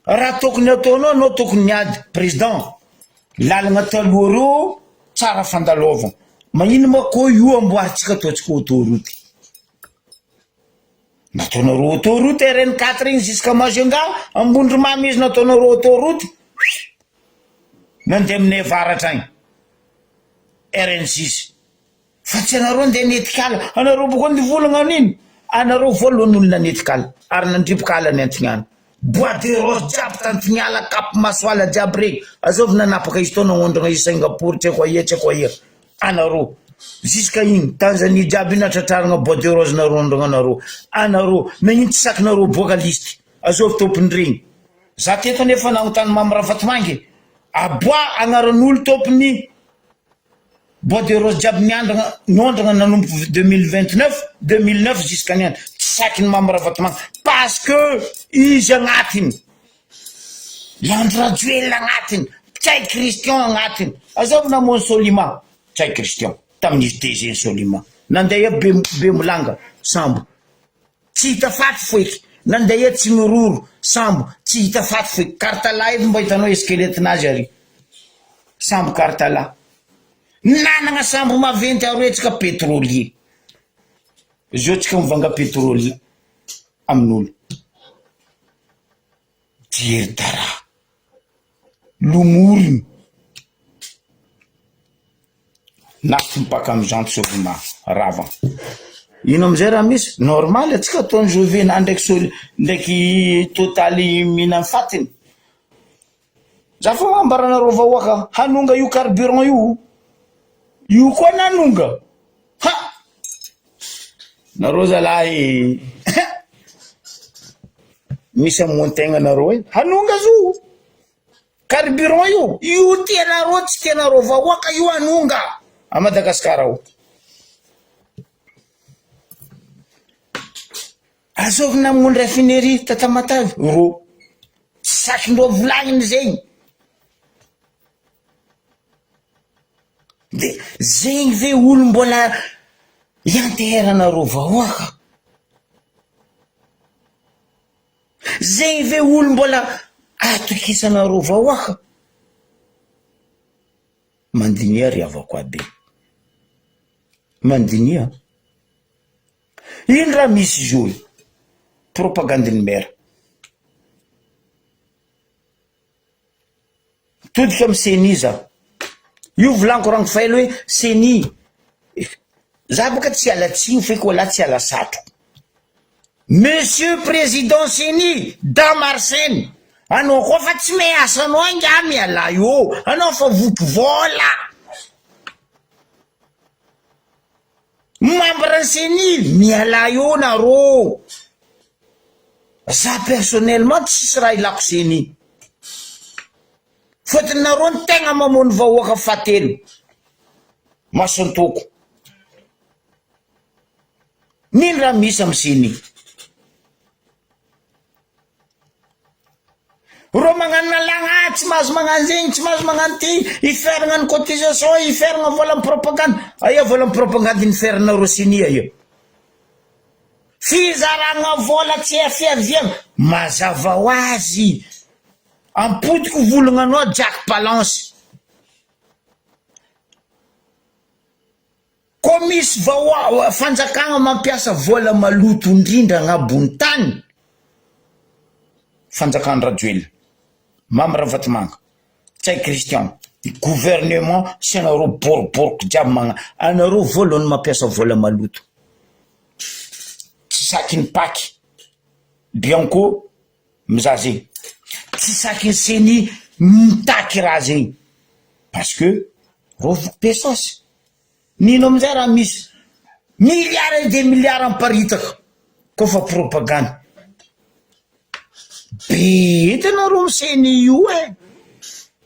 Raha tokony ataonao anao tokony niady président. Lalagna taloha reo tsara fandalovagna. Magnino ma koa io amboaritsika ataontsika autoroute. Nataonareo autoroute RN4 igny jusqu'à Majunga Ambondromamy izy nataonareo autoroute. Nandeha aminay avaratra agny. RN6. Fa tsy anareo andeha netikala. Anareo boko nivolagna an'ino. anareo voalohan'olona netikala ary nandripokala ny antignana bois de rose jiaby tantignala kapy masoala jiaby regny azovy nanapaka izy tao nagnondrana i Singapour tseko aia anareo jusqu'à igny Tanzanie jiaby natratrarana bois de rose narondrona anareo magnino tsy sakinareo boaka listy azovy tompony regny za teto nefa nagnontany mamy Rafatomangy aboa agnaran'olo tompony bois de rose jiaby nondrana nanomboka 2009 jusqu'à niany tsy sakiny mamy Rafatomangy parce que izy agnatiny Leandro Rajoelina agnatiny Tsay Christian agnatiny azovy namony Solima Tsay Christian tamin'izy DG Solima nandeha be molanga sambo tsy hita faty foiky nandeha tsy miroro sambo tsy hita faty foiky kartala efa mba hitanao eskeletinazy ary sambo kartala nanagna sambo maventy aroetsika pétrolier zao tsika mivanga pétrolier amin'olo jery dara lomoriny naty mipaka amizanto sovima rava ino amizay raha misy normal atsika ataony jovena ndraiky totaly mina fatiny za fa ambaranareo vahoaka hanonga io carburant io koa nanonga ha nareo zalahy misy amontegna nareo hanonga zo carburant io tianareo tsy tianareo vahoaka io hanonga a Madagasikara o azovy namony raffinerie Tatamatavy ro tsy sakindreo volagniny zegny de zegny ve olo mbola ianteranareo vahoaka zegny ve olo mbola atokisanareo vahoaka mandinia riavako aby mandinia ino raha misy zo propagande mera todika amy seni za io volaniko rango failo hoe seni za boka tsy alatsiny feky wala tsy alasatro monsieur président seni Damarsène anao koa fa tsy measanao anga miala io anao fa voky vola membre seni miala io naro za personnellement tsisy raha ilako seni fotony nareo ny tegna mamony vahoaka fatelo masantoko nino raha misy amy seni ro magnano nalagna tsy mahazo magnano zegny tsy mahazo magnano ty iferagna ny cotisation iferagna vola amy propagande aia vola amy propagande niferanareo seni aia fizaragna vola tsy afiaviagna mazava ho azy ampodiko volognanao Jack Palance ko misy vahoa fanjakagna mampiasa vola maloto indrindra agnabony tany fanjakany Rajoelina mamy Rafatomangy Tsay Christian gouvernement sy anareo boriboriko jiaby anareo voalohany mampiasa vola maloto tsy sakiny paky Bianco mizaha zegny tsy sakiny seni mitaky raha zegny parce que rovoky pesasy nino amizay raha misy milliard de milliard amparitaka kofa propagande be hitanareo seni io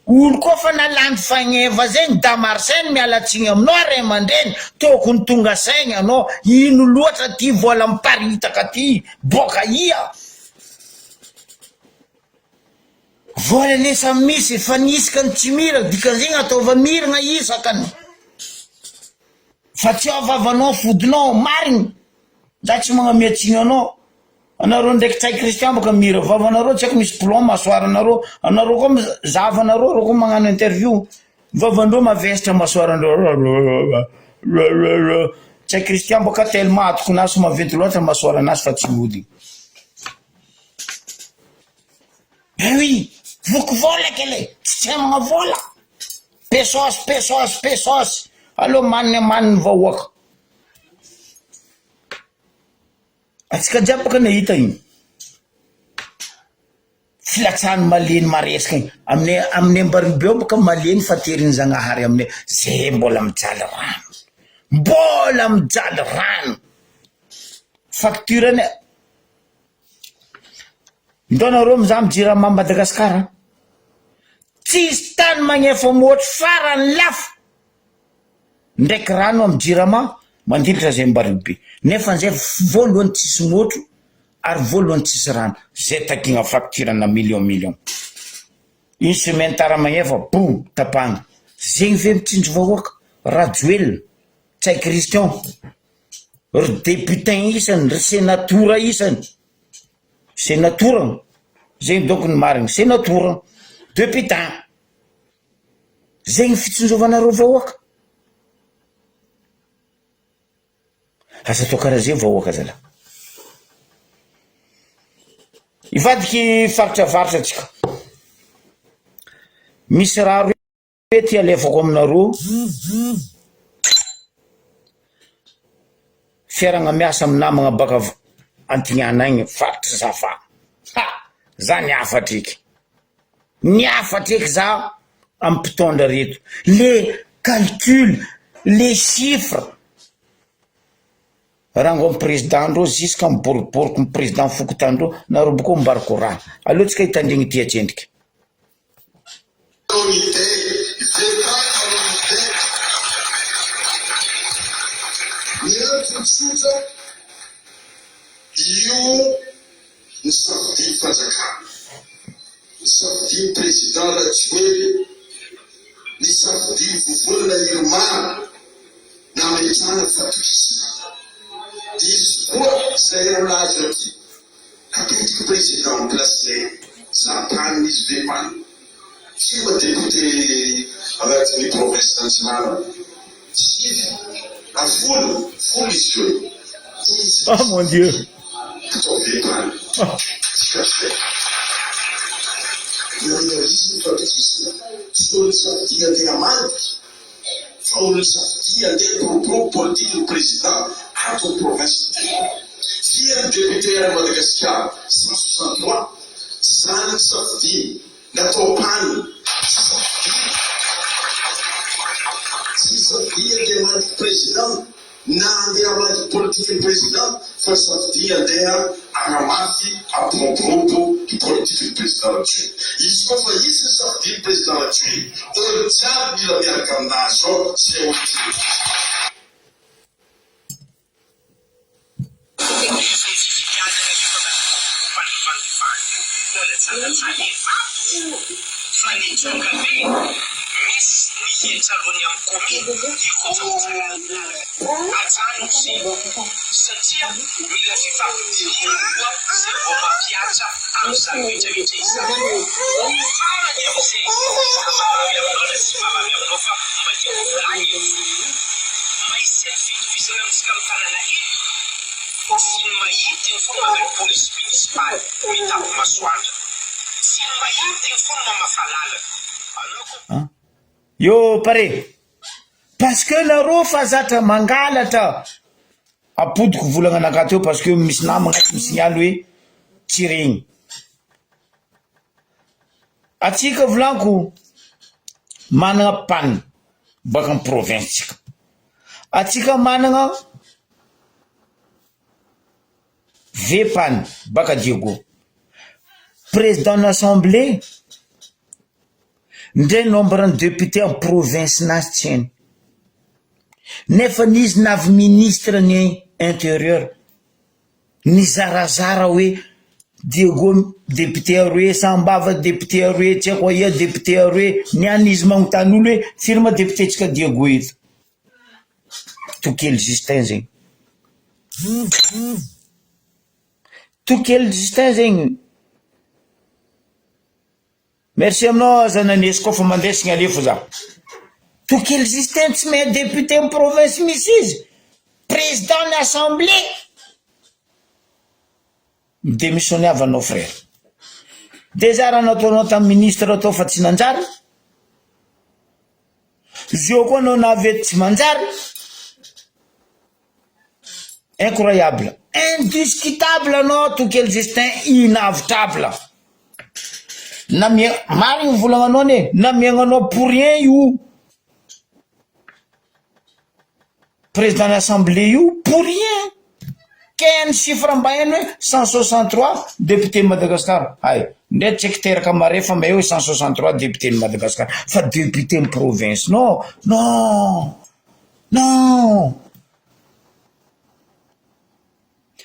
olo koa fa nalandy fagneva zegny Damarsène mialatsiny aminao ray aman-dreny tokony tonga saigny anao ino loatra ty vola miparitaka ty boka ia vola nesa misy efa nisikany tsy mirana dikan'zegny ataova mirana isakany fa tsy avavanao fodinao marigny za tsy magnamiatsiny anareo ndraiky Tsay Christian boka mira vavanareo tsy haiko misy plomb masoaranareo anareo koa zavanareo reo koa magnano interview vavandreo mavesitra masoarandreo Tsay Christian boka tellement atoko naso maventy loatra masoara anazy fa tsy mody oui voky vola kele tsy magna vola pesos allo manny vahoaka atsika jiabaka nahita igny filatsahany maleny maresaka igny amin'ny ambaribeo baka maleny fateriny Zagnahary aminay zay mbola mijaly rano facturany ndonareo mizaha mijirama Madagasikara tsisy tany magnefa moatry farany lafo ndraiky rano amin'ny jirama mandilitra zay mbaribe nefa nzay voalohany tsisy motro ary voalohany tsisy rano zay takigna facturana million une semaine tara magnefa boum tapagna zegny ve mitsinjo vahoaka Rajoelina Tsay Christian ry députain isany ry sénatora isany sénatora zegny donc ny marigny sénatora députain zegny fitsinjovanareo vahoaka asa to karaha zay vahoaka zala ivadiky faritra tsika misy raha roe ty alefako aminareo fiaragna miasa amin'ny namagna baka Antignana igny faritra Zafa za niafatreky za amin'ny mpitondra reto les calculs les chiffres raha ngo amin'ny président andreo jusqu'à miboriboriko ny président fokotandreo nareo boko mbariko raha alohatsika hitandregny ty atsendriky io ny safidy fanjakana ny safidy président Rajoely ny safidy vovolana Irmana nametrana fatokisana izy koa zay rolazy aty kapitiky président en place zay zapaniny izy vepany tsy madéputé agnatin'ny province nationale tsy folo izy io oh mon Dieu politique président à ton province. Si un député à Madagascar, 163, ça ne s'affdit, n'attend pas. Si ça demande président, n'andea politique président, fa s'affdit Aramati a propos du politique président Rajoely. Izy koa fa izy s'affdit président Rajoely, olo jiaby mila miaraka aminazy ao zay oty. Saroni am comin di cosa satria mila fifampidinina se vao mampiasa amin'ny zany rehetrarehetra izy mamavy aminao na tsy mamavy aminao fa madio volany maisy fitovizana amitsika amin'ny tanana eto sy ny mahity ny fona mamely polisy munisipaly mitapy masoandra sy ny mahity ny fona mamafalala anao yo pare parce que nareo fa zatra mangalatra apodiko volagna anakaty eo parce que misy namagna misignaly hoe tsy regny atsika volaniko managna panne baka amin'ny province tsika atsika managna vepane baka Diego président d'assemblée ndray nombre ny député en province nazy tsy hainy nefa nizy navy ministre ny intérieur ny zarazara hoe Diego député aroe Sambava député aroe tsy haiko ia député aroe niany izy magnontany olo hoe firma député tsika Diego eto tokely Justin zegny tokely Justin zegny merci aminao zananesy koa fa mandesigna alefo za tokely Justin tsy mahay député amin'ny province misy izy président ny assemblée midémissionné avanao frère déjà raha nataonao tamin'ny ministre atao fa tsy nanjary zio koa anao navety tsy manjary incroyable, indiscutable anao Tokely Justin, inavitable. Marigny volagnanao ne, namiagnanao pour rien io. Président de l'Assemblée io, pour rien. Quel chiffre en bas, 163 députés de Madagascar. Aïe, net secrétaire camarade, femme, 163 députés de Madagascar. Fa député de province. Non, non, non.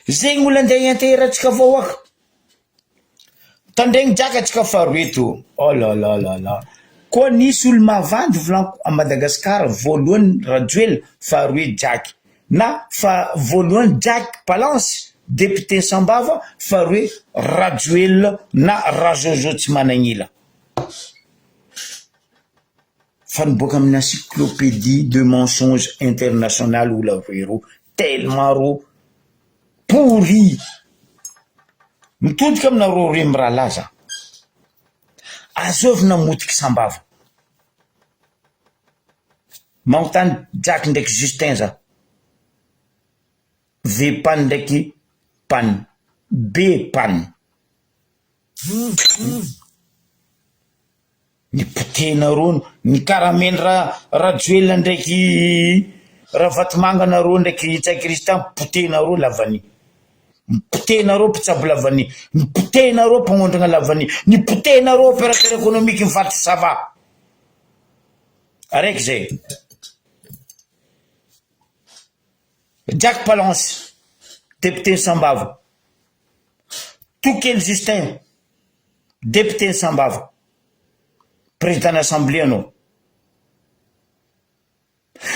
Zegny olo andeha interatsika vahoaka. Tandregny drakatsika faharoa eto. Oh là là là là. Koa nisy olo mavandy volaniko à Madagascar, voalohany Rajoelina, faharoa Jack. Na voalohany Jack Palance, député Sambava, faharoa Rajoelina na Rajojo tsy managnila. Faniboaka amin'ny encyclopédie de mensonges international ou la ro tellement ro pourri. Mitodika amina ro remy raha laza. Azovina motiky Sambava. Manontany Jack ndraiky Justin za. V pan ndraiky pan. B pan. Ny potenareo, ny karamely Rajoelina ndraiky Ravatomangana ndraiky Christian, potenareo lavany. Potenareo mpitsabo lavany. Ny potenareo mpagnondrana lavany. Ny potenareo opérateur économique mifatry sava. Araiky zay. Jack Palance, député Sambava. Tokely Justin, député Sambava. Président de l'Assemblée anao.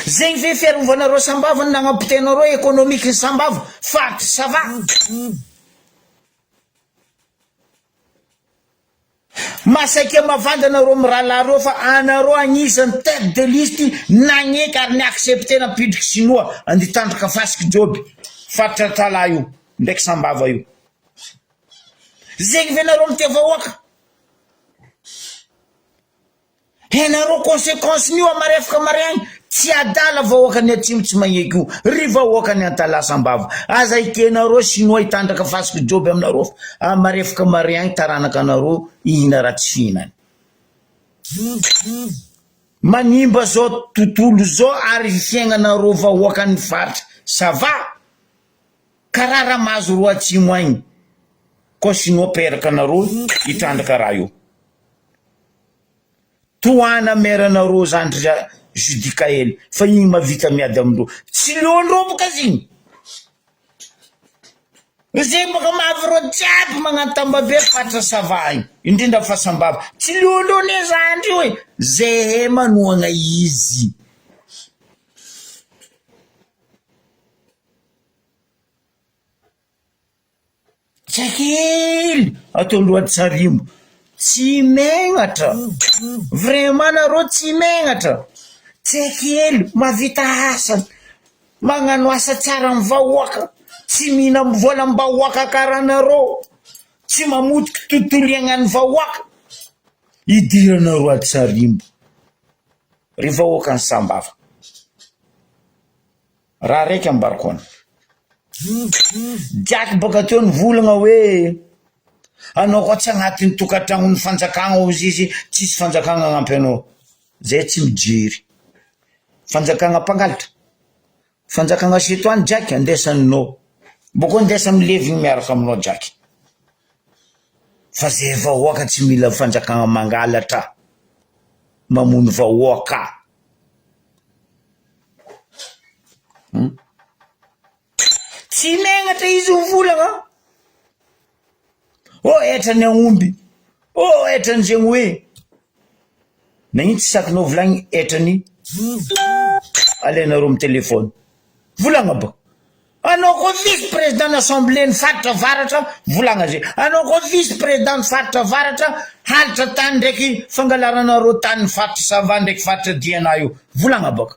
Zegny ve fiarovanareo Sambava nagnampitenareo économique Sambava fatry sava. Masaiky mavanda anareo mirahalareo fa anareo agnisan'ny tête de liste nagneky ary niaccepté na pidriky sinoa anditandrika fasiky joby fatra tala io ndraiky Sambava io. Zegny ve nareo mitia vahoaka. Henareo conséquence nio amarefaka mariagny tsy adala vahoaka ny atsimo tsy magneky io. Ry vahoaka ny antala Sambava. Aza ikenareo sinoa itandraka fasiky joby aminareo amarefaka mariagny taranaka anareo ihina raha tsy fihinany. Manimba zao tontolo zao ary fiaignanareo vahoaka ny faritra. Sava. Karara mazo roa atsimo agny. Ko sinoa peraka anareo itandraka raha io. Toana meranareo zandry Judicaël fa igny mavita miady amindreo. Tsy leondreo boka zigny. Zay boka mahavy reo jiaby magnantambabe fatra sava igny. Indrindra fa Sambava. Tsy leondreo ne zandry io e. Zay manoagna izy. Tsakely ataondroa Tsarimo. Tsy megnatra. Vraiment nareo tsy megnatra. Tsakely mavita asa. Magnano asa tsara amin'ny vahoaka. Tsy mihina vola amin'ny vahoaka karanareo. Tsy mamotiky tontolo iainan'ny vahoaka. Idiranareo a Tsarimo. Ry vahoaka ny Sambava. Raha raiky ambarikona. Jack baka teo nivolagna hoe anao koa tsy agnatin'ny tokantragnon'ny fanjakagna ozy izy tsisy fanjakagna agnampy anao. Zay tsy mijery. Fanjakagna mpangalatra. Fanjakagna setoany Jack andesaninao. Boko andesa milevigny miaraka aminao Jack. Fa zay vahoaka tsy mila fanjakagna mangalatra. Mamono vahoaka. Tsy megnatra izy mivolagna. Oh, etrany aomby. Oh, etrany zegny hoe. Nagnino tsy sakinao volagny etrany. Alainareo amin'ny téléphone. Volagna ba. Anao ko vice président d'assemblée ny faritra varatra volagna zay. Anao ko vice président ny faritra varatra halitra tany ndraiky fangalaranareo tany ny faritra sava ndraiky faritra diana io. Volagna baka.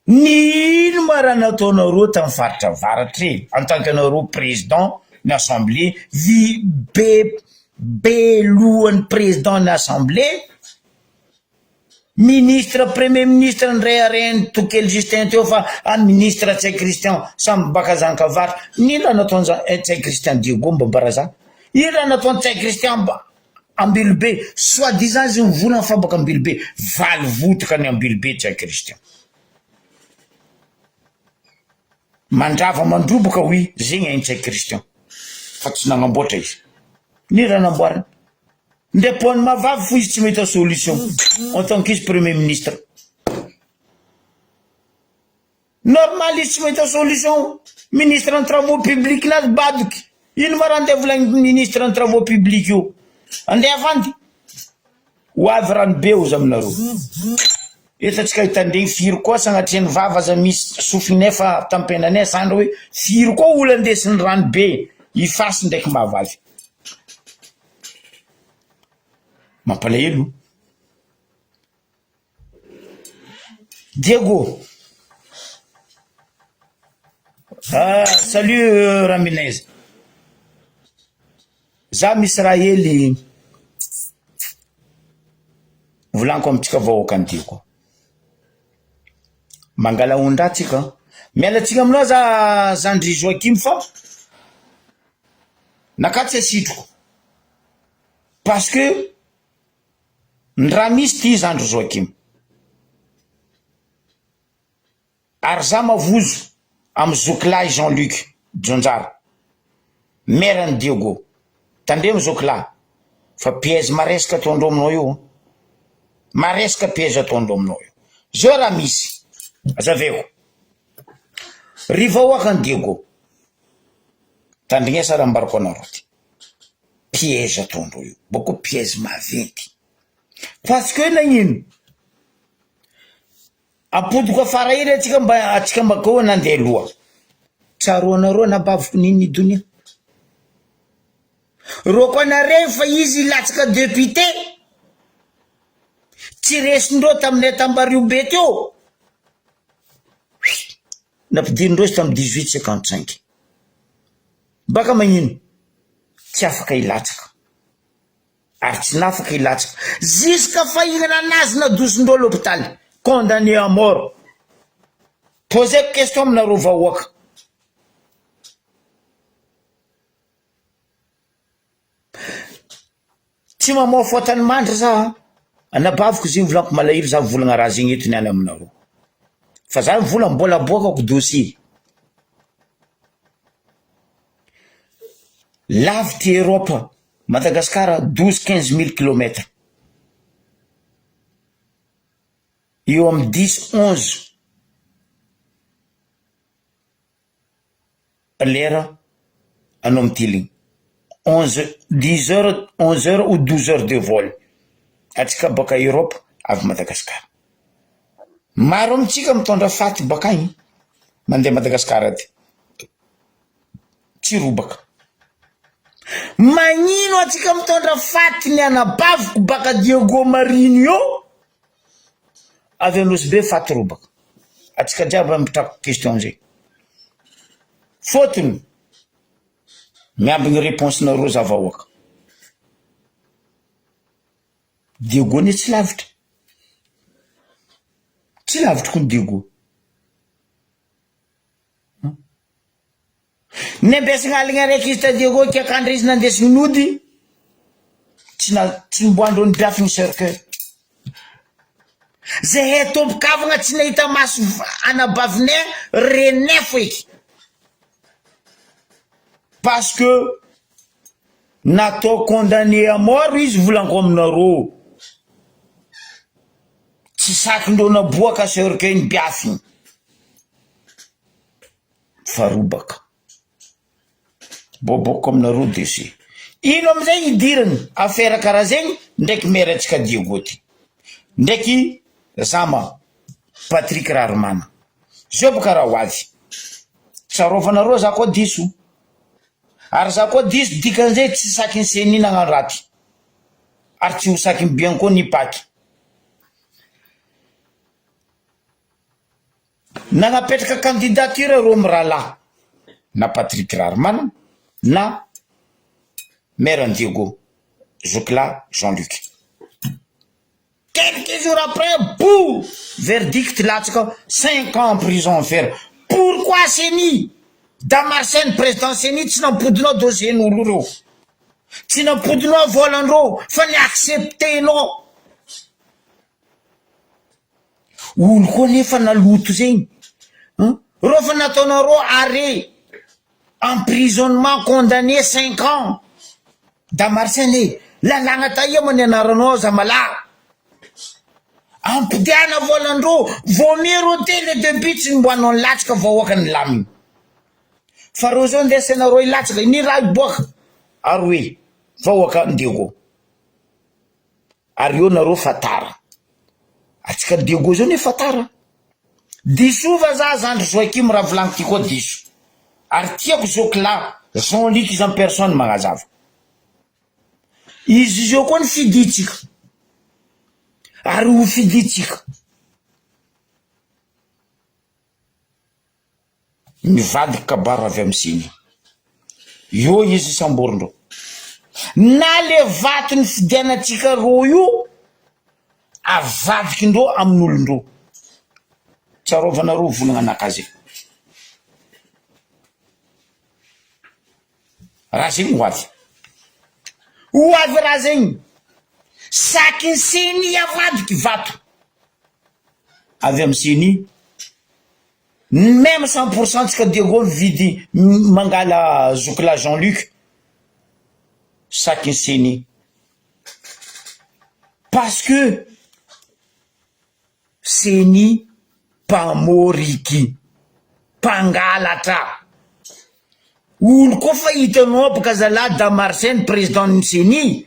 Nino ma raha nataonareo tamin'ny faritra varatra e? En tant que nareo président ny assemblée be lohan'ny président ny assemblée ministre premier ministre ndray areny tokely Justin teo fa any ministre tsy Christian samy baka zankavatra nila nataony tsy Christian Diego mba baraza ila nataony tsy Christian Ambilobe soi-disant izy mivolana fa baka Ambilobe valy votoka ny Ambilobe tsy Christian mandrava mandroboka oui zegny aintsy Christian fa tsy nagnamboatra izy nila namboarina ndepony mavavy fo izy tsy mety solution en tant qu'izy premier ministre normal izy tsy mety solution ministre en travaux publics nazy badoky ino ma raha andeha volagny ministre en travaux publics io andeha avandy ho avy ranobe ozy aminareo etatsika hitandregny firy koa sagnatriany vava aza misy sofinefa tampenanay sandra hoe firy koa olo andesiny ranobe ifasy ndraiky mahavavy mampalahelo Diego salut Raminez za misy raha hely volaniko amitsika vahoaka ny Diego mangala ondratsika mialatsika aminao za Zandry Joakim fa nakatsy asitroko parce que ndra misy ty Zandry Joakim ary za mavozo amy Zokla Jean-Luc Jonjara merany Diego tandremo Zokla fa piège maresaka ataondro aminao io maresaka piège ataondro aminao io zao raha misy azaveko rivahoaka ny Diego tandrignesa raha mbarako anareo ty piège ataondro io boko piège maventy parce que nagnino apodiko afara ely atsika mba koa nandeha aloha tsaroanareo nabaviko nini donia roko anareo fa izy latsaka député tsy resindreo taminay tambario be teo nampidinindreo izy tamin'ny 1855 baka magnino tsy afaka ilatsaka ary tsy nafaka ilatsaka jusqu'à fahinana anazy nadosindreo l'hôpital condamné à mort posez question aminareo vahoaka tsy mamoa fotany mandry za anabaviko zegny volaniko malahelo za volagna raha zegny eto niany aminareo fa za vola mbola aboakako dossier lavitry Europe Madagascar 12-15 000 kilomètres eo amy 10-11 lera anao mitiliny 10 heures 11 heures ou 12 heures de vol atsika baka Europe avy Madagascar maro amitsika mitondra faty baka igny mandeha Madagascar aty tsy robaka magnino atsika mitondra faty ny anabaviko baka Diego Marino io avy anosy be faty robaka atsika jiaby mitrako question zay fotony miambigny réponse nareo za vahoaka Diego ni tsy lavitra koa Diego nembesagna aligna raiky izy ta Diego kiakandra izy nandesiny nody tsy mboandro ny biafiny cercueil zay tompokavagna tsy nahita maso anabavinay renay foiky parce que natao condamné à mort izy volanko aminareo tsy sakindreo naboaka cercueil ny biafiny farobaka boboko aminareo dossier ino amizay idirany affaire karaha zegny ndraiky maire atsika Diego ty ndraiky zama Patrick Rarmana zao boka raha ho avy tsarofanareo za koa diso ary za koa diso dikan'izay tsy sakiny senina agnano raty ary tsy ho sakiny bien koa ny paky nagnapetraka candidature reo mirala na Patrick Rarmana na maire Diego Zokla Jean-Luc Quelques jours après, boum, verdict latsaka 5 ans en prison ferme. Pourquoi Seny? Damarsen président Seny tsy nampodinao dossier-n'olo reo. Tsy nampodinao volan-dreo fa ni acceptenao. Olo koa nefa naloto zegny. Reo fa nataonareo arrêt, emprisonnement condamné 5 ans. Damarsen lalagna taia man anaranao zamalahy. Ampidiana volan-dreo, vomero te le début tsy nimboanao ny latsaka vahoaka ny laminy. Fa reo zao ndesanareo ilatsaka ny raha iboaka ary hoe vahoaka ny Diego. Ary eo nareo fatara. Atsika Diego zao ne fatara. Disova za zandry Joakim raha volagny ty koa diso. Ary tiako Zokla, Jean-Luc izy en personne magnazava. Izy zao koa ny fiditsika. Ary ho fiditsika. Mivadiky kabaro avy amin'ny Seny. Io izy samborindreo. Na le vaty ny fidianatsika ro io, avadikindreo amin'olondreo. Tsarovana-reo volagna anakazy. Raha zegny ho avy. Ho avy raha zegny. Saky Seny avadiky vato. Avy amin'ny Seny. Même 100% tsika Diego vidy mangala Zokla Jean-Luc. Saky Seny. Parce que Seny mpamoriki, mpangalatra. Olo koa fa hitanao baka zalahy Damarsen président ny Seny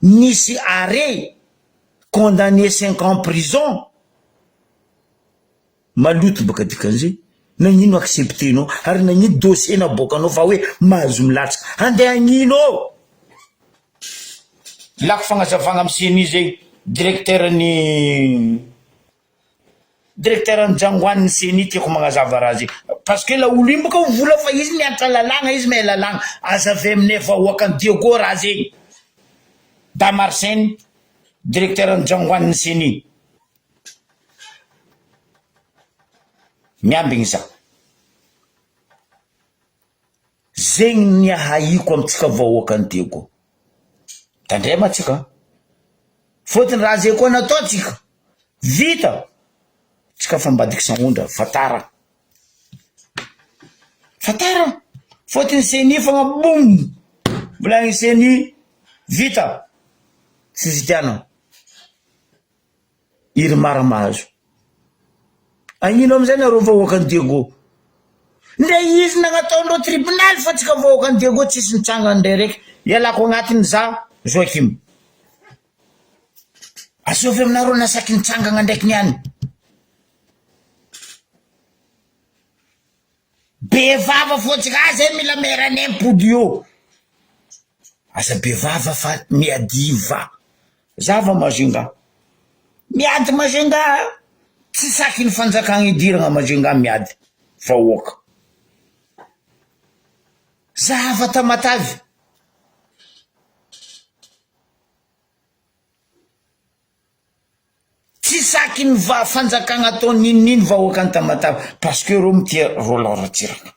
nisy arrêt condamné 5 ans en prison. Maloto baka dikan'izay. Nagnino acceptenao ary nagnino dossier naboakanao fa hoe mahazo milatsaka. Andeha agnino? Lako fagnazavagna amin'ny Seny zay directeur ny Jangoany Seny tiako magnazava raha zay. Parce que la olo iny baka vola fa izy mianatra lalagna, izy may lalagna. Azavy aminay vahoaka ny Diego raha zegny. Damarsen, directeur ny Jangoany Seny. Miambigny za. Zegny ny ahaiko amitsika vahoaka ny Diego. Tandrema tsika. Fotony raha zay koa natao tsika. Vita. Tsika fambadiky sangondra, fatara. Fatara. Fotony Seny fagna boum. Volagny Seny vita. Fizitiana. Iry maramahazo. Agnino amizay nareo vahoaka ny Diego. Nde izy nagnataondreo tribunal fa tsika vahoaka ny Diego tsisy nitsangany ndraiky. Ialako agnatiny za Joakim. Asovy aminareo nasaky nitsangana ndraiky niany. Bevava fotsika zay mila merane mpody io. Asa bevava fa miadiva. Zava Majunga. Miady Majunga. Tsy saky ny fanjakagna idiragna Majunga miady. Vahoaka. Zava Tamatavy. Tsy saky ny fanjakagna atao nininy vahoaka ny Tamatavy. Parce que reo mitia rolaoratsiraka.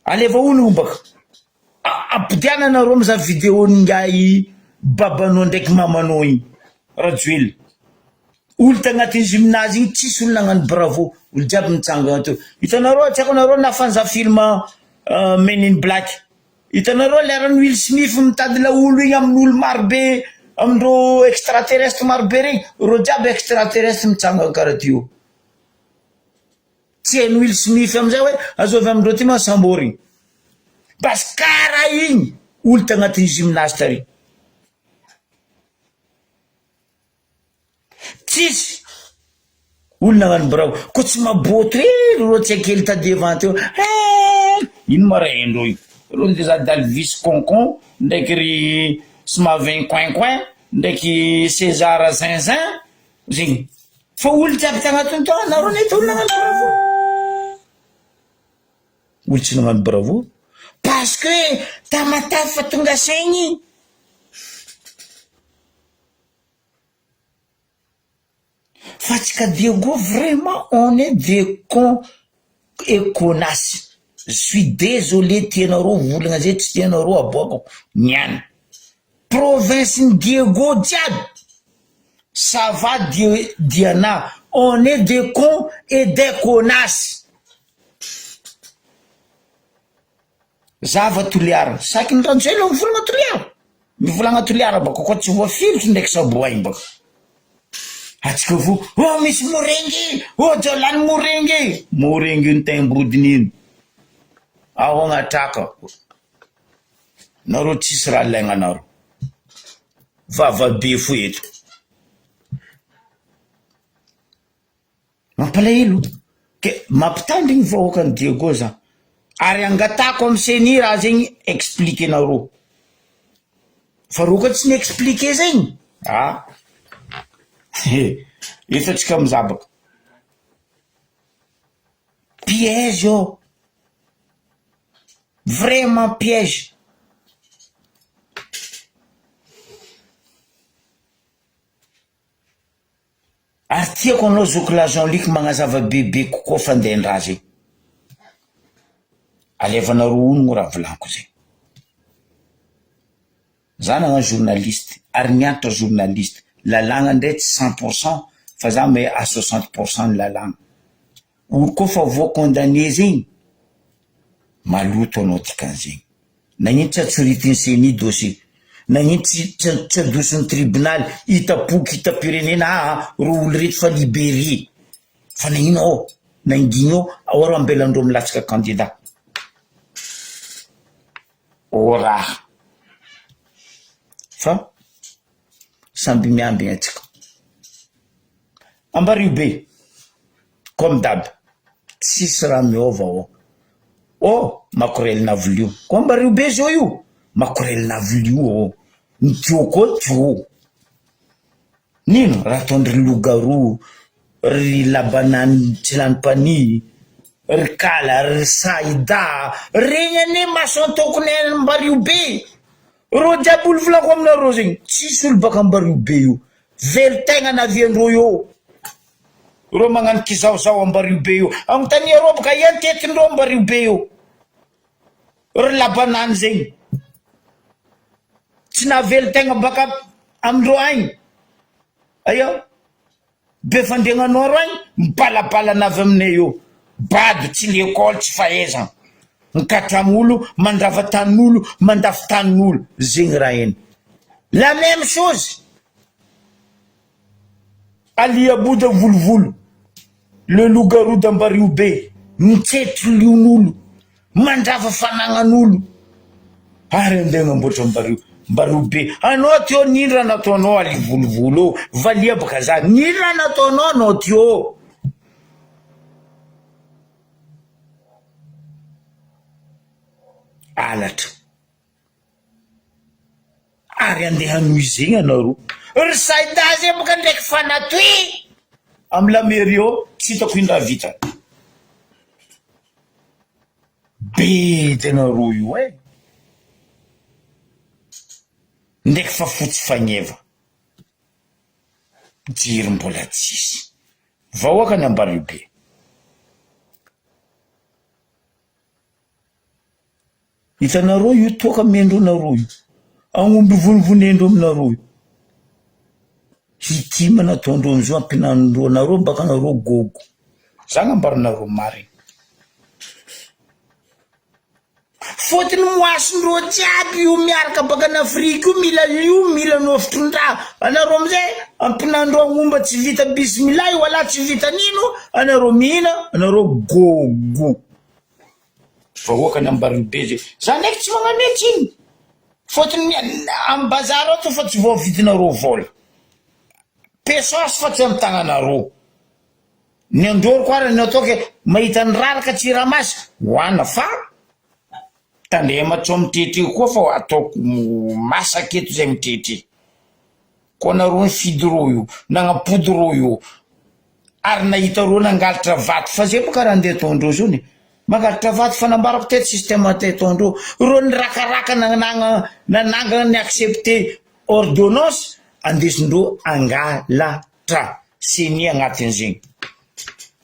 Aleva olo baka. Ampidiana nareo miza vidéo ngay babanao ndraiky mamanao igny. Rajoely. Olo tagnatin'ny gymnase igny tsisy olo nagnano bravo. Olo jiaby mitsangana teo. Hitanareo, tsy haiko nareo nafanja film Men in Black. Hitanareo leran'ny Will Smith mitady la olo igny amin'olo marobe, amindreo extraterrestre marobe regny. Reo jiaby extraterrestre mitsangana karaha tio. Tsy hain'ny Will Smith amizay hoe azovy amindreo ty masambory. Parce que karaha igny olo tagnatin'ny gymnase tary. Tsisy olo nagnano bravo. Ko tsy maboto reo tsy akely tady avant teo. Ino mara endreo io. Reo ndeza Dalvis Concon, ndraiky ry Smavin Coin, ndraiky César Zinzin. Zegny. Fa olo jiaby tagnatiny tao, nareo nety olo nagnano bravo. Olo tsy nagnano bravo. Parce que Tamatavy fa tonga saigny. Fatsika Diego, vraiment, on est des cons et connasses. Je suis désolé, tienaro, voulanga zay tsy tianaro aboako niany. Province Diego Diab. Ça va Diana. On est des cons et des connasses. Zava toliara. Saky ny ranjelo mivolagna toliara. Mivolagna toliara bako koa tsy voafilitry ndraiky saboainy bako. Atsika vo, oh misy morengy, oh jalany morengy. Morengy ny taimbrodin'ino. Ao agnatraka. Nareo tsisy raha laigna nareo. Vavabe fo eto. Mampalahelo. Ke mampitandrigny vahoaka ny Diego za. Ary angatako amin'ny seni raha zegny expliquer nareo. Fa roka tsy ni-expliquer zegny. Ah. Efa tsika mizabaka. Piège oh. Vraiment piège. Ary tiako anao zoky la Jean-Luc magnazava bebe kokoa fandehan-draha zegny. Alevanareo ono raha volaniko zegny. Za nagnano journaliste, ary nianatra journaliste. Lalagna ndray tsy 100%, fa za me à 60% ny lalagna. Olo koa fa voa condamné zegny, maloto anao dikan'zegny. Nagnino tsy atsority ny CENI dossier. Nagnino tsy adosiny tribunal, hitapoky hita-pirenena, ro olo reto fa libéré. Fa nagnino ao, nangino ao ro ambelandreo milatsaka candidat. Ora. Fa samby miambigna atsika. Ambario be, comme d'hab, tsisy raha miova ao. Oh, makorel navolio. Ko Ambario be zao io, makorel navolio ao. Ny tio koa tio. Nino, raha ataondry loup-garou, ry labanany tsy lany-pani, ry kala, ry saida, regny ane mason tokony Ambario be. Ro jiaby olo volako aminareo zegny, tsisy olo baka Ambario be io. Velo-tegna naviandreo io. Ro magnano kizaozao Ambario be io. Agnontania reo baka iany tetindreo Ambario be io. Ry labanany zegny. Tsy navelo-tegna baka amindreo agny. Ayo. Be fandehananao ro agny, mipalapala navy aminay io. Bado tsy l'école tsy fahaizana. Mikatran'olo, mandravatan'olo, mandafitan'olo. Zegny raha eny. La même chose. Ali Abouda volovolo. Le loup-garou d'Ambario be. Mitsetry lion'olo. Mandrava fanagnan'olo. Ary andeha mamboatra Ambario be. Anao teo nindra nataonao ali volovolo. Valia baka za. Nindra nataonao anao teo. Alatra. Ary andeha noho zegny anaro. Ry saida zay baka ndraiky fanatoy. Amy la mairie eo, tsy hitako indraha vita. Be tenaro io ndraiky fa fotsy fagneva. Jiry mbola tsisy. Vahoaka ny Ambario be. Hitanareo io toaka mendro nareo io. Agnomby vonivonendro aminareo io. Hitima nataondreo amizao ampinanindreo nareo baka nareo gogo. Zagny ambarinareo mariny. Fotony moasindreo jiaby io miaraka baka n'Afrika io mila nofitron-draha. Anareo amizay ampinandreo agnomba tsy vita bismillah wala tsy vita nino. Anareo mihina, anareo gogo. Vahoaka ny Ambario be zay. Za ndraiky tsy magnametsy iny. Fotony amy bazary ao fa tsy voavidinareo vola. Pesos fa tsy amy tagnanareo. Ny andreo koa raha ny ataoke mahita ny raraka tsy ramasy. Hoana fa tandrematro mitete koa fa ataoko masaka eto zay mitete. Koa nareo ny fidiro io, nagnapodiro io. Ary nahita reo nangalatra vato fa zay boka raha andeha ataondreo zao ni. Mangalatra vato fanambarako teto système ataondreo. Ro ny rakaraka nanangana ny accepter ordonnance andesindreo angalatra. seny agnatin'izegny.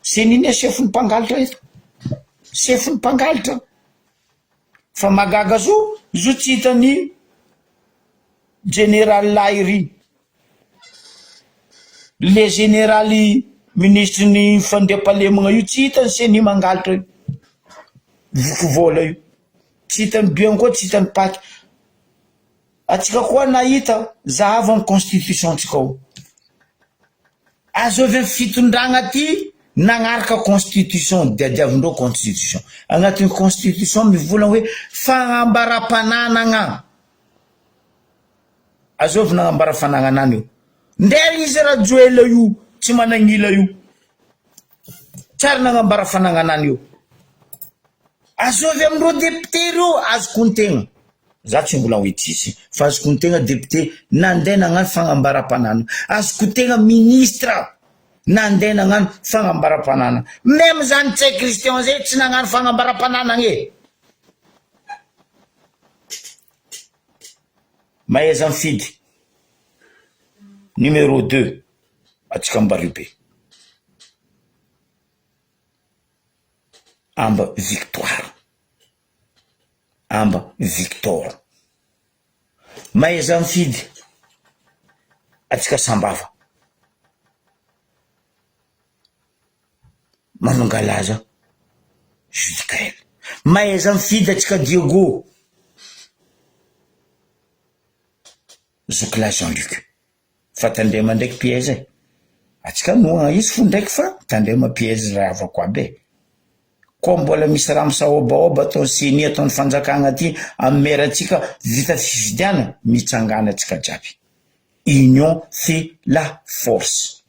Seniny sefon'ny mpangalatra eto, sefon'ny mpangalatra. Fa magaga zo tsy hitany général Lahiri, le généraly ministre ny fandriam-pahalemana io, tsy hitany seny mangalatra io, vokovola io, tsy hitany biany koa, tsy hitany paky. Atsika koa nahita zahava amin'ny constitution tsika ao. Azo avy amin'ny fitondragna ty nagnaraka constitution, diadiavindreo constitution. Agnatin'ny constitution mivolagna hoe fagnambaram-pananagna. Azo avy nagnambara-fanagnanany io. Ndray izy raha joela io, tsy managnila io. Tsara nagnambara-fanagnanany io. Azo avy amindreo député reo, azoko ny tegna. Za tsy mbola hoe tsisy, fa azoko ny tegna député nandeha nagnano fagnambaram-panana. Azoko tegna ministre nandeha nagnano fagnambaram-panana. Même zany tsay Christian zay tsy nagnano fagnambaram-panana nge. Mahaiza mifidy numéro 2 atsika Ambaribe, Amba Victoire, Amba Victor. Mahaiza mifidy atsika Sambava, Manongalaza Judicaël. Mahaiza mifidy atsika Diego, Zokla Jean-Luc. Fa tandrema ndraiky piège atsika noa izy fo ndraiky fa tandrema piège raha avako aby. Koa mbola misy raha misaobaoba ataony seny ataony fanjakagna ty ameratsika vita fifidiana, mitsangana atsika jiaby. Union fait la force.